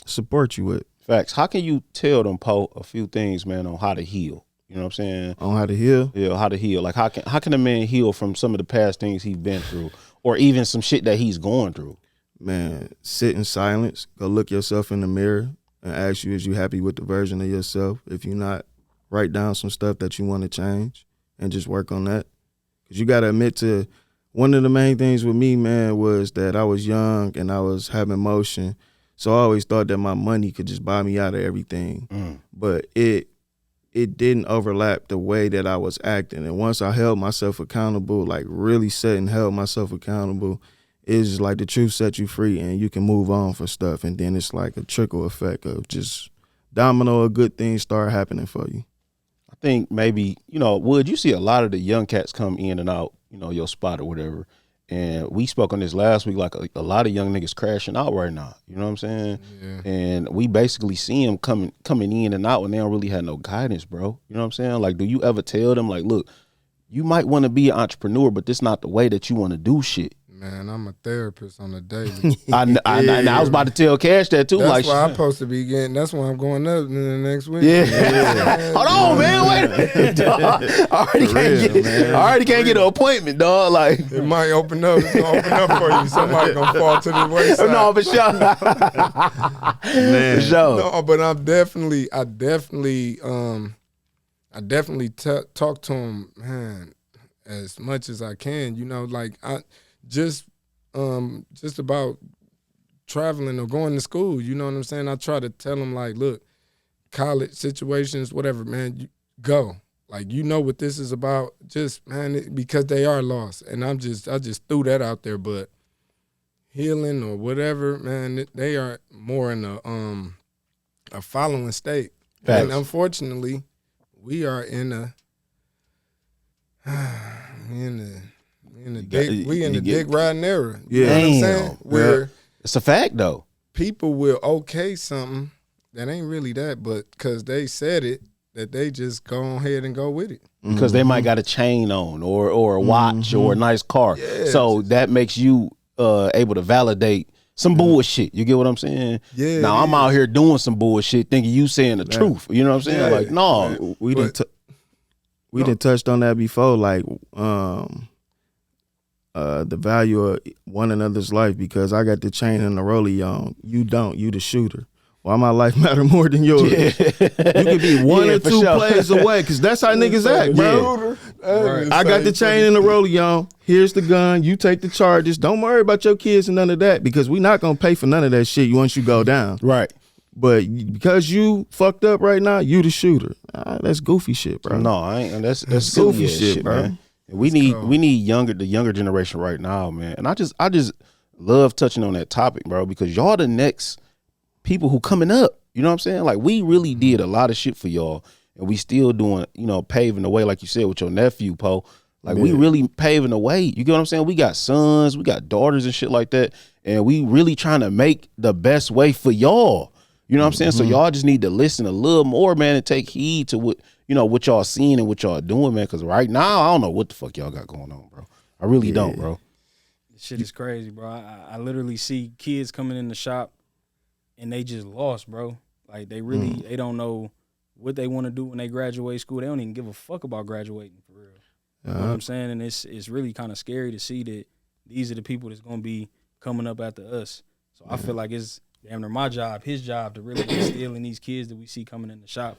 support you with. Facts. How can you tell them, Poe, a few things, man, on how to heal? You know what I'm saying? On how to heal? Yeah, how to heal. Like, how can a man heal from some of the past things he's been through or even some shit that he's going through? Man, sit in silence. Go look yourself in the mirror and ask you, is you happy with the version of yourself? If you're not, write down some stuff that you want to change and just work on that. Because you got to admit to, one of the main things with me, man, was that I was young and I was having motion. So I always thought that my money could just buy me out of everything. But it didn't overlap the way that I was acting. And once I held myself accountable, like really sat and held myself accountable it's just like the truth set you free and you can move on for stuff. And then it's like a trickle effect of just domino of good things start happening for you. I think maybe, Wood, you see a lot of the young cats come in and out, your spot or whatever. And we spoke on this last week, like a lot of young niggas crashing out right now. You know what I'm saying? Yeah. And we basically see them coming in and out and they don't really have no guidance, bro. You know what I'm saying? Like, do you ever tell them, like, look, you might want to be an entrepreneur, but this not the way that you want to do shit? Man, I'm a therapist on the daily. I was about to tell Cash that too. That's like, why I'm supposed to be getting. That's why I'm going up in the next week. Yeah. Hold on, man. Wait a minute, dog. I already can't get an appointment, dog. Like, it might open up. It's gonna open up for you. Somebody gonna fall to the wayside. No, for sure. Man. For sure. No, but I definitely talk to him, man, as much as I can. Like I just about traveling or going to school. You know what I'm saying? I try to tell them, like, look, college situations, whatever, man, you go. Like, what this is about. Just, man, because they are lost, and I just threw that out there. But healing or whatever, man, they are more in a following state. Facts. And unfortunately, we are in the dick riding era. You know what I'm saying? Where it's a fact though. People will okay something that ain't really that, but because they said it, that they just go ahead and go with it. Because they might got a chain on or a watch or a nice car. Yeah. So that makes you able to validate some bullshit. You get what I'm saying? Yeah. Now I'm out here doing some bullshit thinking you saying the truth. You know what I'm saying? Yeah. Like, no. We didn't touched on that before, like the value of one another's life, because I got the chain and the rollie on. You don't. You the shooter. Why my life matter more than yours? Yeah. You could be one or two plays away, because that's how niggas act, bro. Right. I got the chain and the rollie on. Here's the gun. You take the charges. Don't worry about your kids and none of that, because we not going to pay for none of that shit once you go down. Right. But because you fucked up right now, you the shooter. That's goofy shit, bro. No, I ain't. That's goofy shit, bro. Man. We need the younger generation right now, man. And I just love touching on that topic, bro, because y'all the next people who coming up. You know what I'm saying? Like, we really did a lot of shit for y'all, and we still doing, paving the way, like you said with your nephew, Poe. Like, we really paving the way. You get what I'm saying? We got sons, we got daughters and shit like that, and we really trying to make the best way for y'all. You know what I'm saying? So y'all just need to listen a little more, man, and take heed to what y'all seeing and what y'all doing, man. Because right now, I don't know what the fuck y'all got going on, bro. I really don't, bro. This shit is crazy, bro. I literally see kids coming in the shop and they just lost, bro. Like, they really they don't know what they want to do when they graduate school. They don't even give a fuck about graduating, for real. You know what I'm saying? And it's really kind of scary to see that these are the people that's going to be coming up after us. So I feel like it's damn near my job, his job, to really instill in these kids that we see coming in the shop,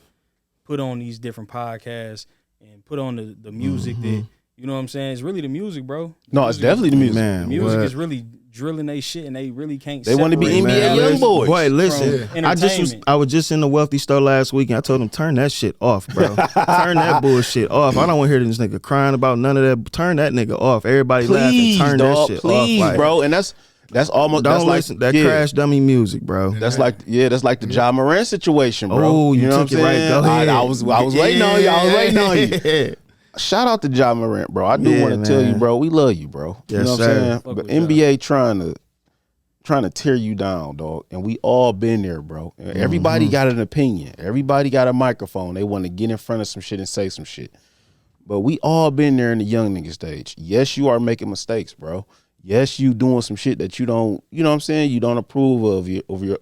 put on these different podcasts and put on the music that, you know what I'm saying? It's really the music, bro. It's definitely the music. Man, the music is really drilling they shit, and they really can't. They want to be NBA young boys. Boy, listen, I was just in the wealthy store last week, and I told them, turn that shit off, bro. Turn that bullshit off. I don't want to hear this nigga crying about none of that. Turn that nigga off. Everybody laughing. Turn that shit off, like, bro. And that's almost don't listen. That Crash Dummy music, bro. That's like the Ja Morant situation, bro. Oh, you know took what I'm it saying? right. Go ahead. I was waiting on you. I was waiting on you. Shout out to Ja Morant, bro. I do want to tell you, bro, we love you, bro. Yes, you know what sir. I'm saying? But NBA trying to tear you down, dog. And we all been there, bro. And everybody got an opinion. Everybody got a microphone. They want to get in front of some shit and say some shit. But we all been there in the young nigga stage. Yes, you are making mistakes, bro. Yes, you doing some shit that you don't, you know what I'm saying, you don't approve of,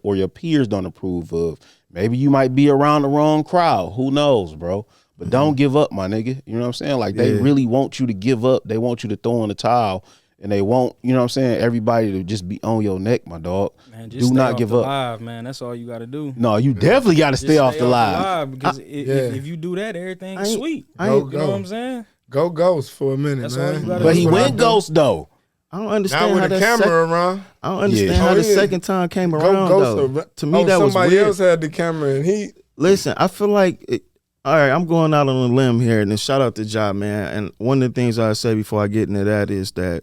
or your peers don't approve of. Maybe you might be around the wrong crowd. Who knows, bro? But don't give up, my nigga. You know what I'm saying? Like, they really want you to give up. They want you to throw in the towel. And they want, you know what I'm saying, everybody to just be on your neck, my dog. Man, just do not give up. Live, man. That's all you got to do. No, you definitely got to stay off the live. Because if you do that, everything's sweet. You know what I'm saying? Go ghost for a minute, That's man. all you gotta But do. he went ghost, though. I don't understand Not how with the that camera around. I don't understand how the second time came around, though. To me, that was somebody weird. else had the camera, and he. Listen, I feel like, all right, I'm going out on a limb here, and then shout out to Ja, man. And one of the things I say before I get into that is that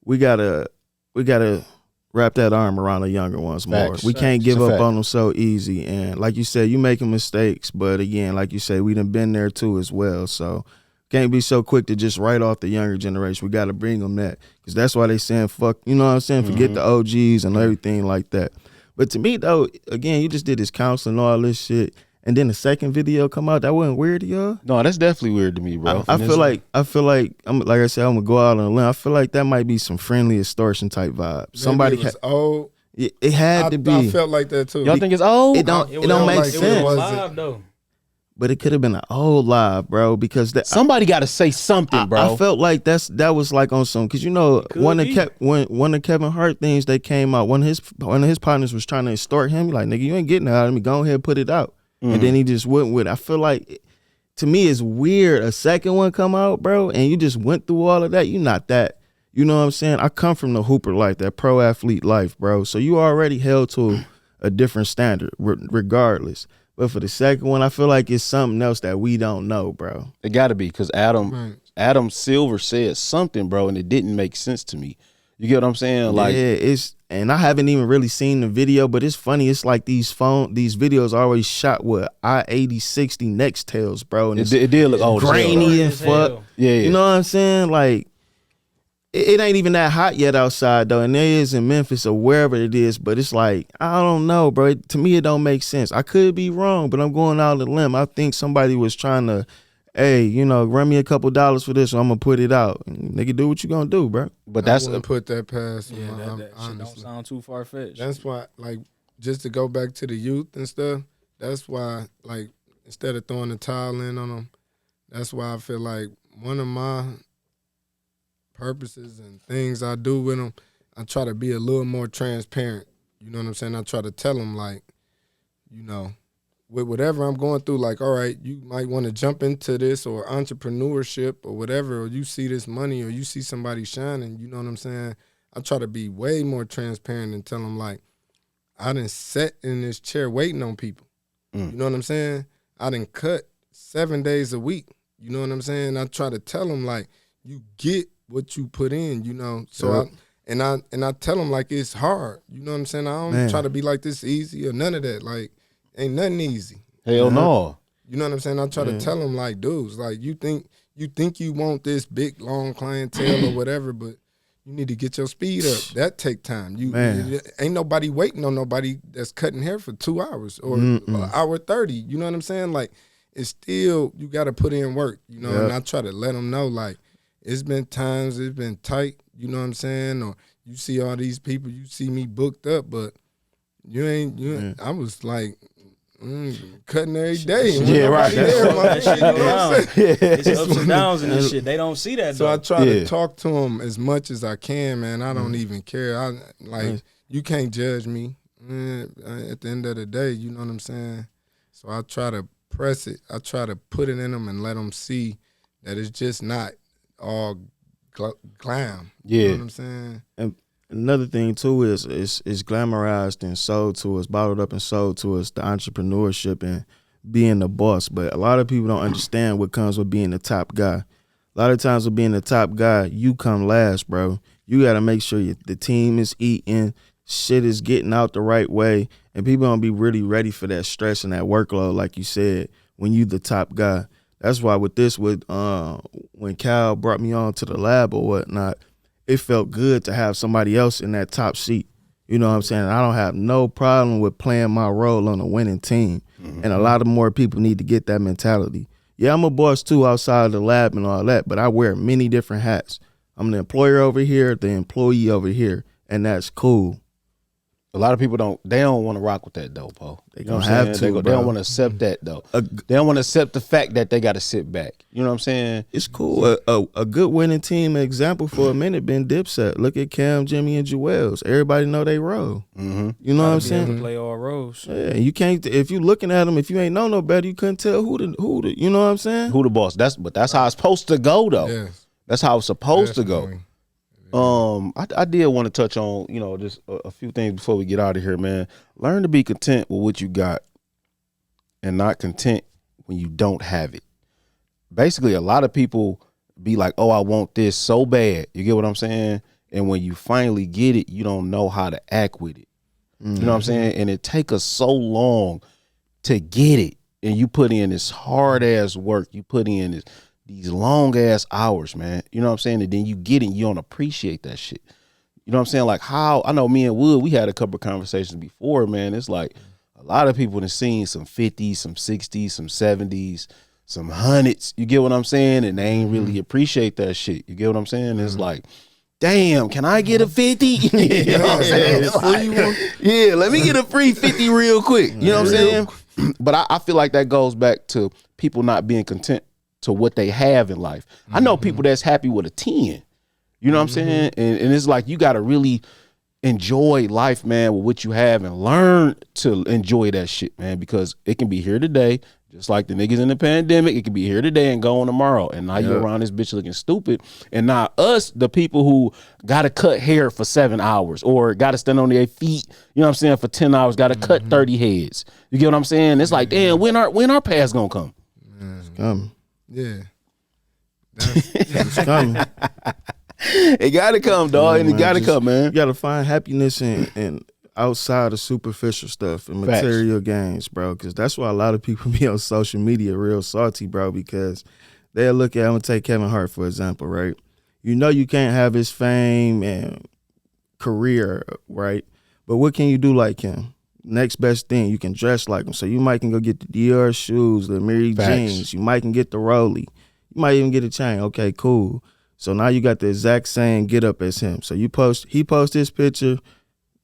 we gotta we gotta wrap that arm around the younger ones more. Facts. We can't give It's a up fact. on them so easy. And like you said, you making mistakes, but again, like you said, we done been there too as well. So can't be so quick to just write off the younger generation. We got to bring them that, because that's why they saying fuck. You know what I'm saying? Forget the OGs and everything like that. But to me though, again, you just did this counseling, all this shit, and then the second video come out. That wasn't weird to y'all? No, that's definitely weird to me, bro. I feel like like I said, I'm gonna go out on a limb. I feel like that might be some friendly extortion type vibe. Somebody Maybe it was old. it had to be. I felt like that too. y'all think it's old? It don't make like it sense. was- live though. But it could have been an old live, bro, because Somebody got to say something, bro. I felt like that was like on some, because you know one of Kevin Hart things that came out, one of his partners was trying to extort him, like, nigga, you ain't getting it out of me, go ahead and put it out. And then he just went with it. I feel like, to me, it's weird a second one come out, bro, and you just went through all of that. You not that. You know what I'm saying? I come from the hooper life, that pro athlete life, bro. So you already held to a different standard regardless. But for the second one, I feel like it's something else that we don't know, bro. It got to be, because Adam Silver said something, bro, and it didn't make sense to me. You get what I'm saying? Like, yeah, and I haven't even really seen the video, but it's funny. It's like these videos are always shot with I-80, 60 Nextels, bro. And it did look old, grainy as and hell. fuck. Yeah. You know what I'm saying? Like, it ain't even that hot yet outside though, and there is in Memphis or wherever it is. But it's like, I don't know, bro. To me, it don't make sense. I could be wrong, but I'm going out on a limb. I think somebody was trying to, hey, you know, run me a couple dollars for this, so I'm gonna put it out. Nigga, do what you gonna do, bro. But I wouldn't put that past. Yeah, them, that shit don't honestly. sound too far fetched. That's why, like, just to go back to the youth and stuff, that's why, like, instead of throwing the towel in on them, that's why I feel like one of my purposes and things I do with them, I try to be a little more transparent. You know what I'm saying? I try to tell them, like, you know, with whatever I'm going through, like, all right, you might want to jump into this or entrepreneurship or whatever, or you see this money or you see somebody shining, you know what I'm saying? I try to be way more transparent and tell them, like, I done sat in this chair waiting on people. You know what I'm saying? I done cut 7 days a week. You know what I'm saying? I try to tell them, like, you get what you put in, you know? So I tell them, like, it's hard. You know what I'm saying? I don't try to be like this easy or none of that. Like, ain't nothing easy. hell no. You know what I'm saying? I try to tell them, like, dudes, like, you think you want this big, long clientele or whatever, but you need to get your speed up. That take time. Ain't nobody waiting on nobody that's cutting hair for 2 hours or an hour 30. You know what I'm saying? Like, it's still, you got to put in work, you know? And I try to let them know, like, it's been times it's been tight, you know what I'm saying? Or you see all these people, you see me booked up, but you ain't I was like, cutting every day. Yeah, right. That shit go down. Yeah. It's ups and downs and this shit. They don't see that So though. I try to talk to them as much as I can, man. I don't even care. You can't judge me. At the end of the day, you know what I'm saying? So I try to press it. I try to put it in them and let them see that it's just not all glam. You know what I'm saying? And another thing too is glamorized and sold to us, bottled up and sold to us, the entrepreneurship and being the boss. But a lot of people don't understand what comes with being the top guy. A lot of times with being the top guy, you come last, bro. You got to make sure the team is eating, shit is getting out the right way, and people don't be really ready for that stress and that workload, like you said, when you the top guy. That's why with when Cal brought me on to the lab or whatnot, it felt good to have somebody else in that top seat. You know what I'm saying? I don't have no problem with playing my role on a winning team. And a lot of more people need to get that mentality. Yeah, I'm a boss too outside of the lab and all that, but I wear many different hats. I'm the employer over here, the employee over here, and that's cool. A lot of people don't want to rock with that though, Paul. They don't have to. They don't want to accept that though. They don't want to accept the fact that they got to sit back. You know what I'm saying? It's cool. A good winning team example for a minute been Dipset. Look at Cam, Jimmy, and Jewels. Everybody know they role. You know what I'm saying? Play all roles. Yeah, you can't. If you looking at them, if you ain't know no better, you couldn't tell who the. You know what I'm saying? Who the boss? That's how it's supposed to go though. Yes. That's how it's supposed to go. Definitely. I did want to touch on, just a few things before we get out of here, man. Learn to be content with what you got and not content when you don't have it. Basically, a lot of people be like, oh, I want this so bad. You get what I'm saying? And when you finally get it, you don't know how to act with it. You know what I'm saying? And it take us so long to get it. And you put in this hard ass work. You put in these long ass hours, man. You know what I'm saying? And then you get it and you don't appreciate that shit. You know what I'm saying? Like how, I know me and Wood, we had a couple of conversations before, man. It's like a lot of people have seen some 50s, some 60s, some 70s, some hundreds. You get what I'm saying? And they ain't really appreciate that shit. You get what I'm saying? It's like, damn, can I get a 50? You know what I'm saying? Like, yeah, let me get a free 50 real quick. You know what I'm saying? But I feel like that goes back to people not being content to what they have in life. I know people that's happy with a 10. You know what I'm saying? And it's like you got to really enjoy life, man, with what you have and learn to enjoy that shit, man, because it can be here today, just like the niggas in the pandemic. It can be here today and gone tomorrow. And now you're around this bitch looking stupid. And now us, the people who got to cut hair for 7 hours or got to stand on their feet, you know what I'm saying, for 10 hours, got to cut 30 heads. You get what I'm saying? It's like, damn, when our past gonna come? It's coming. Yeah. It's coming. It gotta come, dog, and it gotta come, man. You gotta find happiness in outside of superficial stuff and material gains, bro. Because that's why a lot of people be on social media real salty, bro. Because they'll look at, I'm gonna take Kevin Hart for example, right? You know you can't have his fame and career, right? But what can you do like him? Next best thing, you can dress like him. So you might can go get the Dior shoes, the Mary jeans. You might can get the Rollie. You might even get a chain. Okay, cool. So now you got the exact same get up as him. So he posts his picture,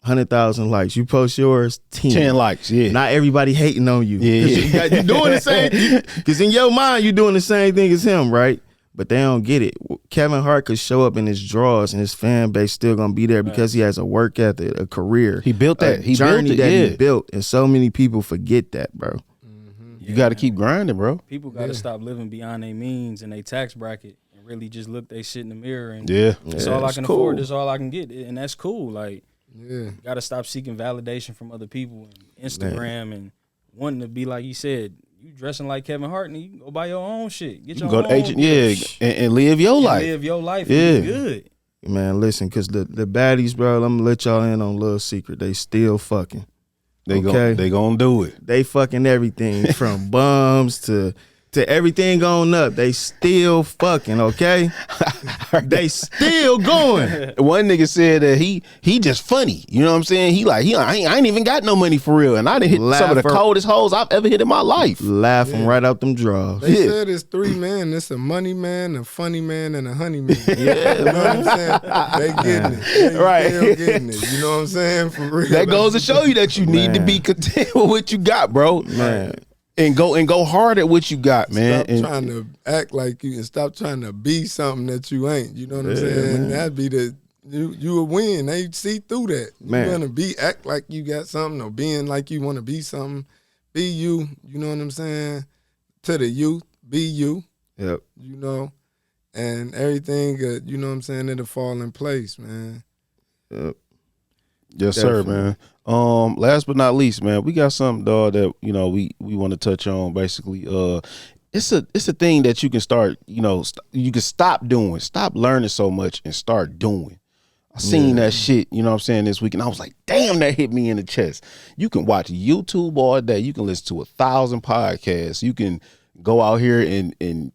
100,000 likes. You post yours, 10 likes. Yeah. Not everybody hating on you. Yeah. You're doing the same. Because in your mind, you're doing the same thing as him, right? But they don't get it. Kevin Hart could show up in his drawers and his fan base still gonna be there because he has a work ethic, a career. He built that. He built. And so many people forget that, bro. You got to keep grinding, bro. People got to stop living beyond their means and their tax bracket. Really just look they shit in the mirror and that's all I can afford, that's all I can get, and that's cool. Like, gotta stop seeking validation from other people and Instagram and wanting to be like you said. You dressing like Kevin Hart and you can go buy your own shit. Get your go own to agent, and live your life. Live your life. And be good. Man, listen, because the baddies, bro, I'm gonna let y'all in on a little secret. They still fucking. They gonna do it. They fucking everything from bums to everything going up. They still fucking, okay? They still going. One nigga said that he just funny. You know what I'm saying? I ain't even got no money for real. And I done hit some of the coldest hoes I've ever hit in my life. Laughing right out them drawers. They said it's 3 men. It's a money man, a funny man, and a honey man. You know what I'm saying? They getting it. They getting it. You know what I'm saying? For real. That goes to show you that you need to be content with what you got, bro. Man. And go hard at what you got, man. Stop trying to act like you and stop trying to be something that you ain't. You know what I'm saying? Man. That'd be you will win. They see through that. Man. You wanna act like you got something or being like you wanna be something. Be you. You know what I'm saying? To the youth, be you. Yep. You know, and everything. You know what I'm saying? It'll fall in place, man. Yep. Yes, sir, man. Last but not least, man, we got something, dog, that we want to touch on. Basically, it's a thing that you can start. You can stop doing, stop learning so much, and start doing. I seen that shit. You know what I'm saying, this week, and I was like, damn, that hit me in the chest. You can watch YouTube all day. You can listen to 1,000 podcasts. You can go out here and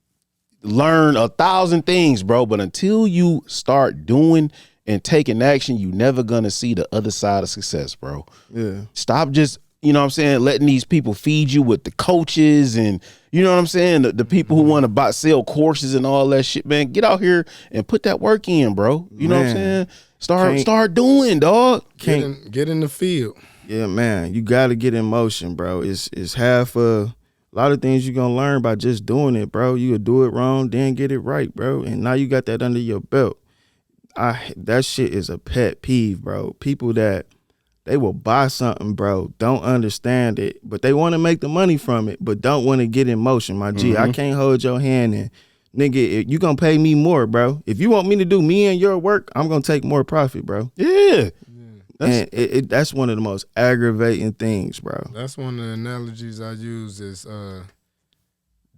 learn 1,000 things, bro. But until you start doing and taking action, you never gonna see the other side of success, bro. Yeah. Stop just, you know what I'm saying, letting these people feed you with the coaches and, you know what I'm saying, the people who want to sell courses and all that shit, man. Get out here and put that work in, bro. You know what I'm saying? Start doing, dog. Get in the field. Yeah, man. You gotta get in motion, bro. It's half a lot of things you're gonna learn by just doing it, bro. You'll do it wrong, then get it right, bro. And now you got that under your belt. That shit is a pet peeve, bro. People that they will buy something, bro, don't understand it, but they want to make the money from it, but don't want to get in motion, my G. I can't hold your hand and, nigga, you gonna pay me more, bro. If you want me to do me and your work, I'm gonna take more profit, bro. Yeah. And that's one of the most aggravating things, bro. That's one of the analogies I use is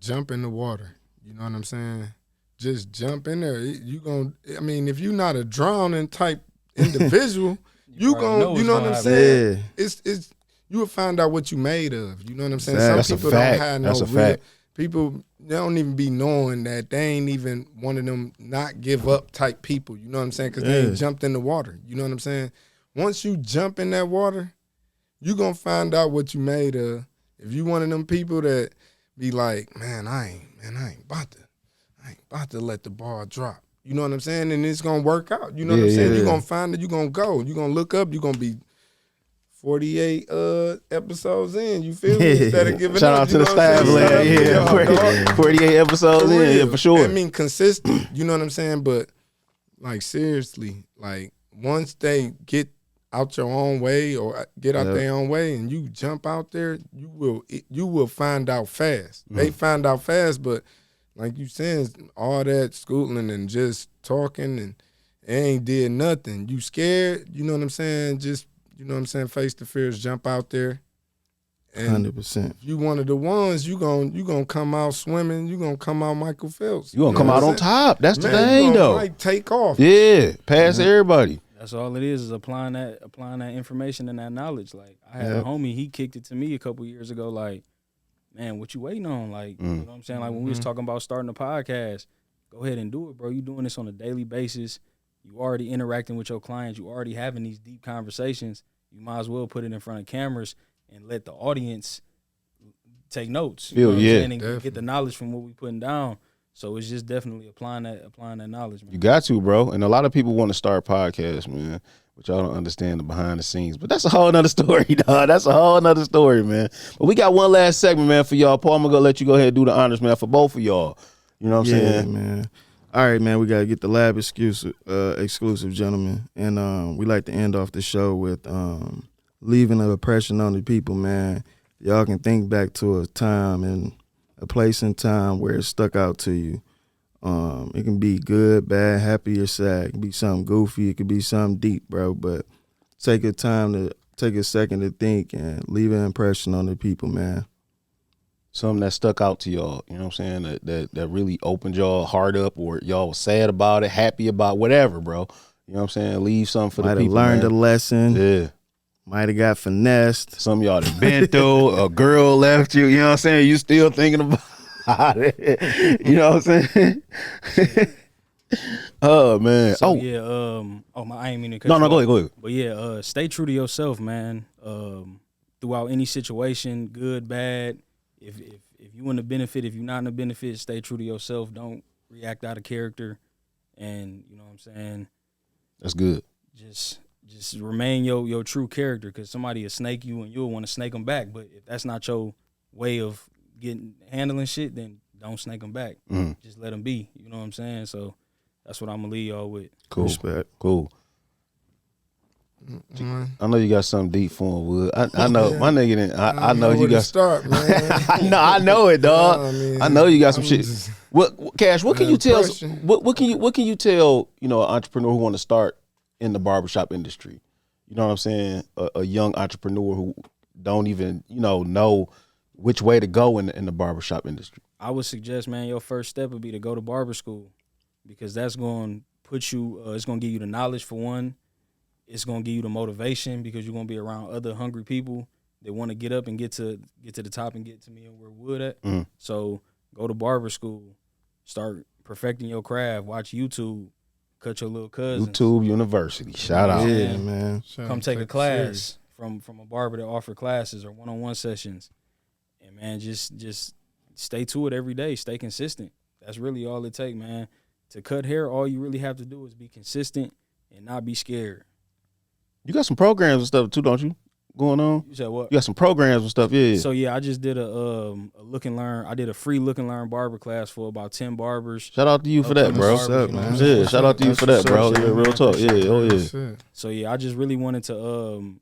jump in the water. You know what I'm saying? just jump in there. You gonna, I mean, if you're not a drowning type individual, you know what I'm saying? Yeah. It's you will find out what you made of. You know what I'm saying? Exactly. Some That's people a fact. don't have That's no a real fact. people. They don't even be knowing that they ain't even one of them not give up type people. You know what I'm saying? Because they ain't jumped in the water. You know what I'm saying? Once you jump in that water, you gonna find out what you made of. If you one of them people that be like, man, I ain't about to let the ball drop. You know what I'm saying? And it's gonna work out. You know what I'm saying? You're gonna find it, you're gonna go. You're gonna look up, you're gonna be 48 episodes in. You feel me? Instead of giving Shout up. out to the staff, yeah. 48 episodes in, yeah, for sure. I mean, consistent. You know what I'm saying? But like seriously, like once they get out your own way or get out their own way and you jump out there, you will find out fast. They find out fast, but like you saying, all that schooling and just talking and it ain't did nothing. You scared, you know what I'm saying? Just, you know what I'm saying, face the fears, jump out there. And 100%. you one of the ones, you gonna come out swimming, you gonna come out Michael Phelps. You gonna come out on top. That's the thing, you gonna, though. like, take off. Yeah, pass everybody. That's all it is applying that information and that knowledge. Like I had a homie, he kicked it to me a couple years ago. Like, man, what you waiting on? Like, you know what I'm saying? Like when we was talking about starting a podcast, go ahead and do it, bro. You doing this on a daily basis. You already interacting with your clients. You already having these deep conversations. You might as well put it in front of cameras and let the audience take notes. You know what I'm saying? And get the knowledge from what we putting down. So it's just definitely applying that knowledge, man. You got to, bro. And a lot of people want to start podcasts, man, but y'all don't understand the behind the scenes. But that's a whole nother story, dog. That's a whole nother story, man. But we got one last segment, man, for y'all. Paul, I'm going to let you go ahead and do the honors, man, for both of y'all. You know what I'm saying? Man. All right, man, we got to get the lab exclusive, gentlemen. And we like to end off the show with leaving an impression on the people, man. Y'all can think back to a time and a place in time where it stuck out to you. It can be good, bad, happy, or sad. It can be something goofy. It could be something deep, bro. But take a second to think and leave an impression on the people, man. Something that stuck out to y'all, you know what I'm saying? That really opened y'all heart up, or y'all was sad about it, happy about whatever, bro. You know what I'm saying? Leave something for the people. Might have learned a lesson. Yeah. Might have got finessed. Some of y'all that been through, a girl left you, you know what I'm saying? You still thinking about it. You know what I'm saying? Oh, man. So, yeah, I ain't mean to cut No, you go off. ahead. But yeah, stay true to yourself, man. Throughout any situation, good, bad. If you want to benefit, if you're not in the benefit, stay true to yourself. Don't react out of character. And you know what I'm saying? That's good. Just remain your true character, because somebody will snake you and you'll want to snake them back. But if that's not your way of handling shit, then don't snake them back. Just let them be. You know what I'm saying? So that's what I'm gonna leave y'all with. Cool. Respect. Cool. I know you got something deep for him, Wood. I know my nigga didn't. I know you got. Start, man. I know it, dog. I know you got some shit. Just, What, Cash? What can you tell? Impression. What can you tell? You know, an entrepreneur who want to start in the barbershop industry. You know what I'm saying? A young entrepreneur who don't even know which way to go in the barbershop industry. I would suggest, man, your first step would be to go to barber school, because that's going to put you. It's going to give you the knowledge for one. It's going to give you the motivation, because you're going to be around other hungry people that want to get up and get to the top and get to me and where Wood at. So go to barber school, start perfecting your craft, watch YouTube, cut your little cousins. YouTube University, shout out. Yeah, man. Come take a class from a barber that offer classes or one-on-one sessions. And man, just stay to it every day. Stay consistent. That's really all it takes, man. To cut hair, all you really have to do is be consistent and not be scared. You got some programs and stuff too, don't you? Going on? You said what? You got some programs and stuff, yeah. So yeah, I just did a look and learn. I did a free look and learn barber class for about 10 barbers. Shout out to you for that, bro. What's up, man? Yeah, shout out to you for that, bro. Yeah, real talk. Yeah, oh yeah. So yeah, I just really wanted to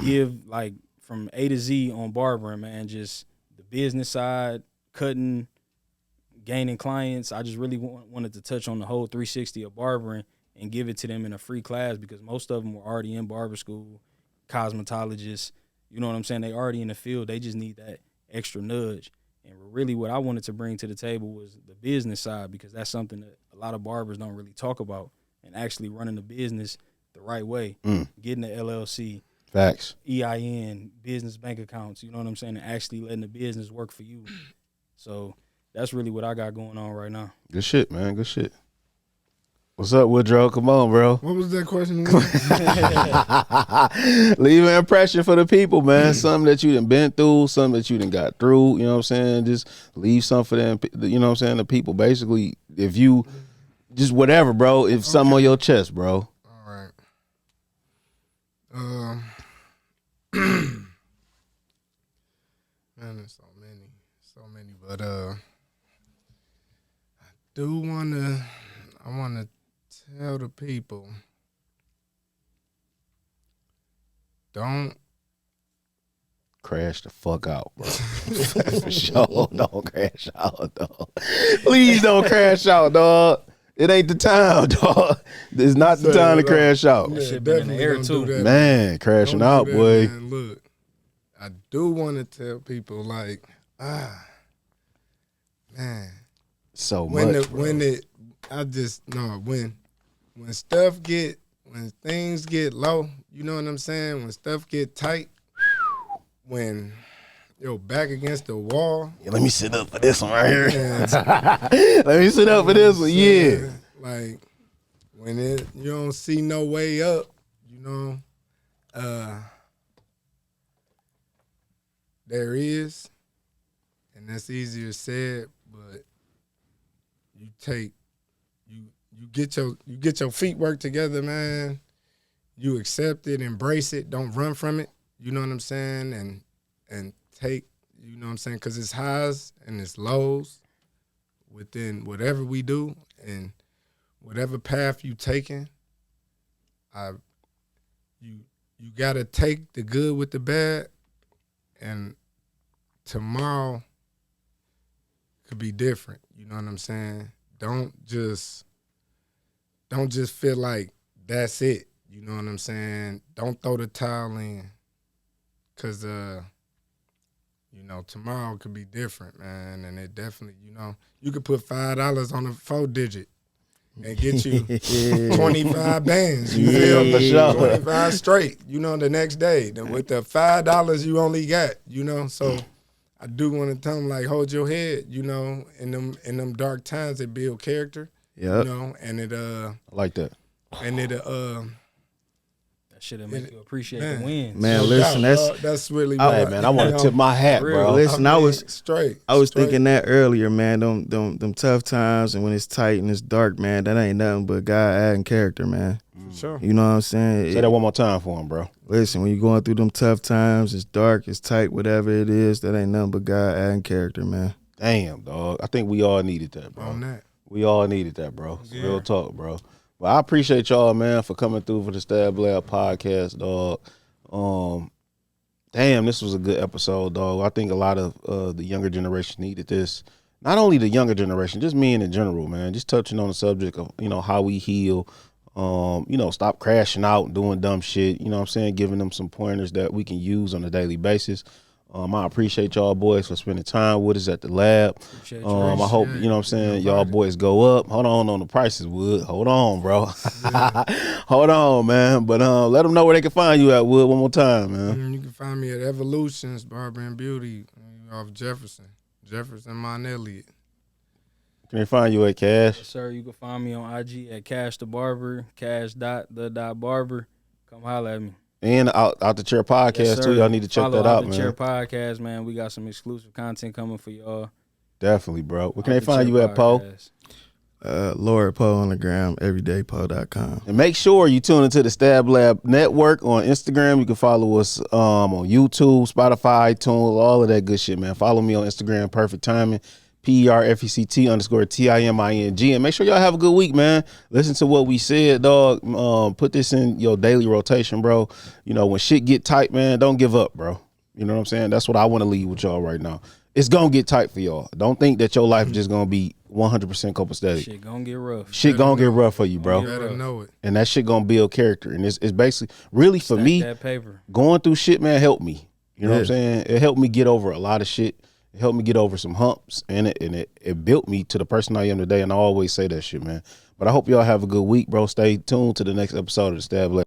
give like from A to Z on barbering, man. Just the business side, cutting, gaining clients. I just really wanted to touch on the whole 360 of barbering and give it to them in a free class, because most of them were already in barber school, cosmetologists. You know what I'm saying? They already in the field. They just need that extra nudge. And really what I wanted to bring to the table was the business side, because that's something that a lot of barbers don't really talk about, and actually running the business the right way, getting the LLC, facts, EIN, business bank accounts, you know what I'm saying, and actually letting the business work for you. So that's really what I got going on right now. Good shit, man. Good shit. What's up, Woodrow? Come on, bro. What was that question? Leave an impression for the people, man. Something that you done been through, something that you done got through, you know what I'm saying? Just leave something for them, you know what I'm saying, the people. Basically, if you, just whatever, bro, if something on your chest, bro. All right. Man, there's so many, but I wanna tell the people, don't crash the fuck out, bro. For sure, don't crash out, dog. Please don't crash out, dog. It ain't the time, dog. It's not the time to crash out. That shit been in the air too, man. Crashing out, boy. Man. Look, I do want to tell people, like, man, so when much, bro. When stuff get, when things get low, you know what I'm saying? When stuff get tight, when you're back against the wall. Yeah, let me sit up for this one right here. Let me sit up for this one, yeah. Like, when you don't see no way up, you know, there is, and that's easier said, but you get your feet work together, man. You accept it, embrace it, don't run from it. You know what I'm saying? And take, you know what I'm saying? Because it's highs and it's lows within whatever we do, and whatever path you taking, you gotta take the good with the bad, and tomorrow could be different. You know what I'm saying? Don't just feel like that's it. You know what I'm saying? Don't throw the towel in, cause you know, tomorrow could be different, man. And it definitely, you know, you could put $5 on a 4-digit and get you 25 bands. You feel me? Sure. 25 straight, you know, the next day. Then with the $5 you only got, you know. So I do want to tell them, like, hold your head, you know, in them dark times, it build character. Yeah. You know, and it I like that. and it That shit'll make you appreciate the wins. Man, listen, that's really Hey, man, I want to tip my hat, bro. Listen, I was straight. thinking that earlier, man. Them tough times and when it's tight and it's dark, man, that ain't nothing but God adding character, man. For sure. You know what I'm saying? Say that one more time for him, bro. Listen, when you're going through them tough times, it's dark, it's tight, whatever it is, that ain't nothing but God adding character, man. Damn, dog. I think we all needed that, bro. On that. We all needed that, bro. Yeah. Real talk, bro. Well, I appreciate y'all, man, for coming through for the Stab Lab podcast, dog. Damn, this was a good episode, dog. I think a lot of the younger generation needed this. Not only the younger generation, just men in general, man. Just touching on the subject of, you know, how we heal. You know, stop crashing out and doing dumb shit. You know what I'm saying? Giving them some pointers that we can use on a daily basis. I appreciate y'all boys for spending time with us at the lab. I hope, you know what I'm saying, y'all boys go up. Hold on the prices, Wood. Hold on, bro. Hold on, man. But let them know where they can find you at, Wood, one more time, man. You can find me at Evolutions Barber and Beauty off Jefferson Mount Elliott. Can they find you at Cash? Yes, sir. You can find me on IG at Cash the Barber, Cash.the.barber. Come holler at me. And Out the Chair podcast, yes, too. Y'all need to check Follow that out, the man. Chair podcast, man. We got some exclusive content coming for y'all. Definitely, bro. Where can they find you at, Poe? Lord Poe on the gram, everydaypoe.com. And make sure you tune into the Stab Lab Network on Instagram. You can follow us on YouTube, Spotify, iTunes, all of that good shit, man. Follow me on Instagram, Perfect Timing, PERFECT_TIMING. And make sure y'all have a good week, man. Listen to what we said, dog. Put this in your daily rotation, bro. You know, when shit get tight, man, don't give up, bro. You know what I'm saying? That's what I want to leave with y'all right now. It's going to get tight for y'all. Don't think that your life is just going to be 100% copacetic. Shit going to get rough. Shit going to get rough for you, bro. You better know it. And that shit going to build character. And it's basically, really for Stack me, that paper. going through shit, man, helped me. You know what I'm saying? It helped me get over a lot of shit. It helped me get over some humps, and it built me to the person I am today. And I always say that shit, man. But I hope y'all have a good week, bro. Stay tuned to the next episode of the Stab Lab.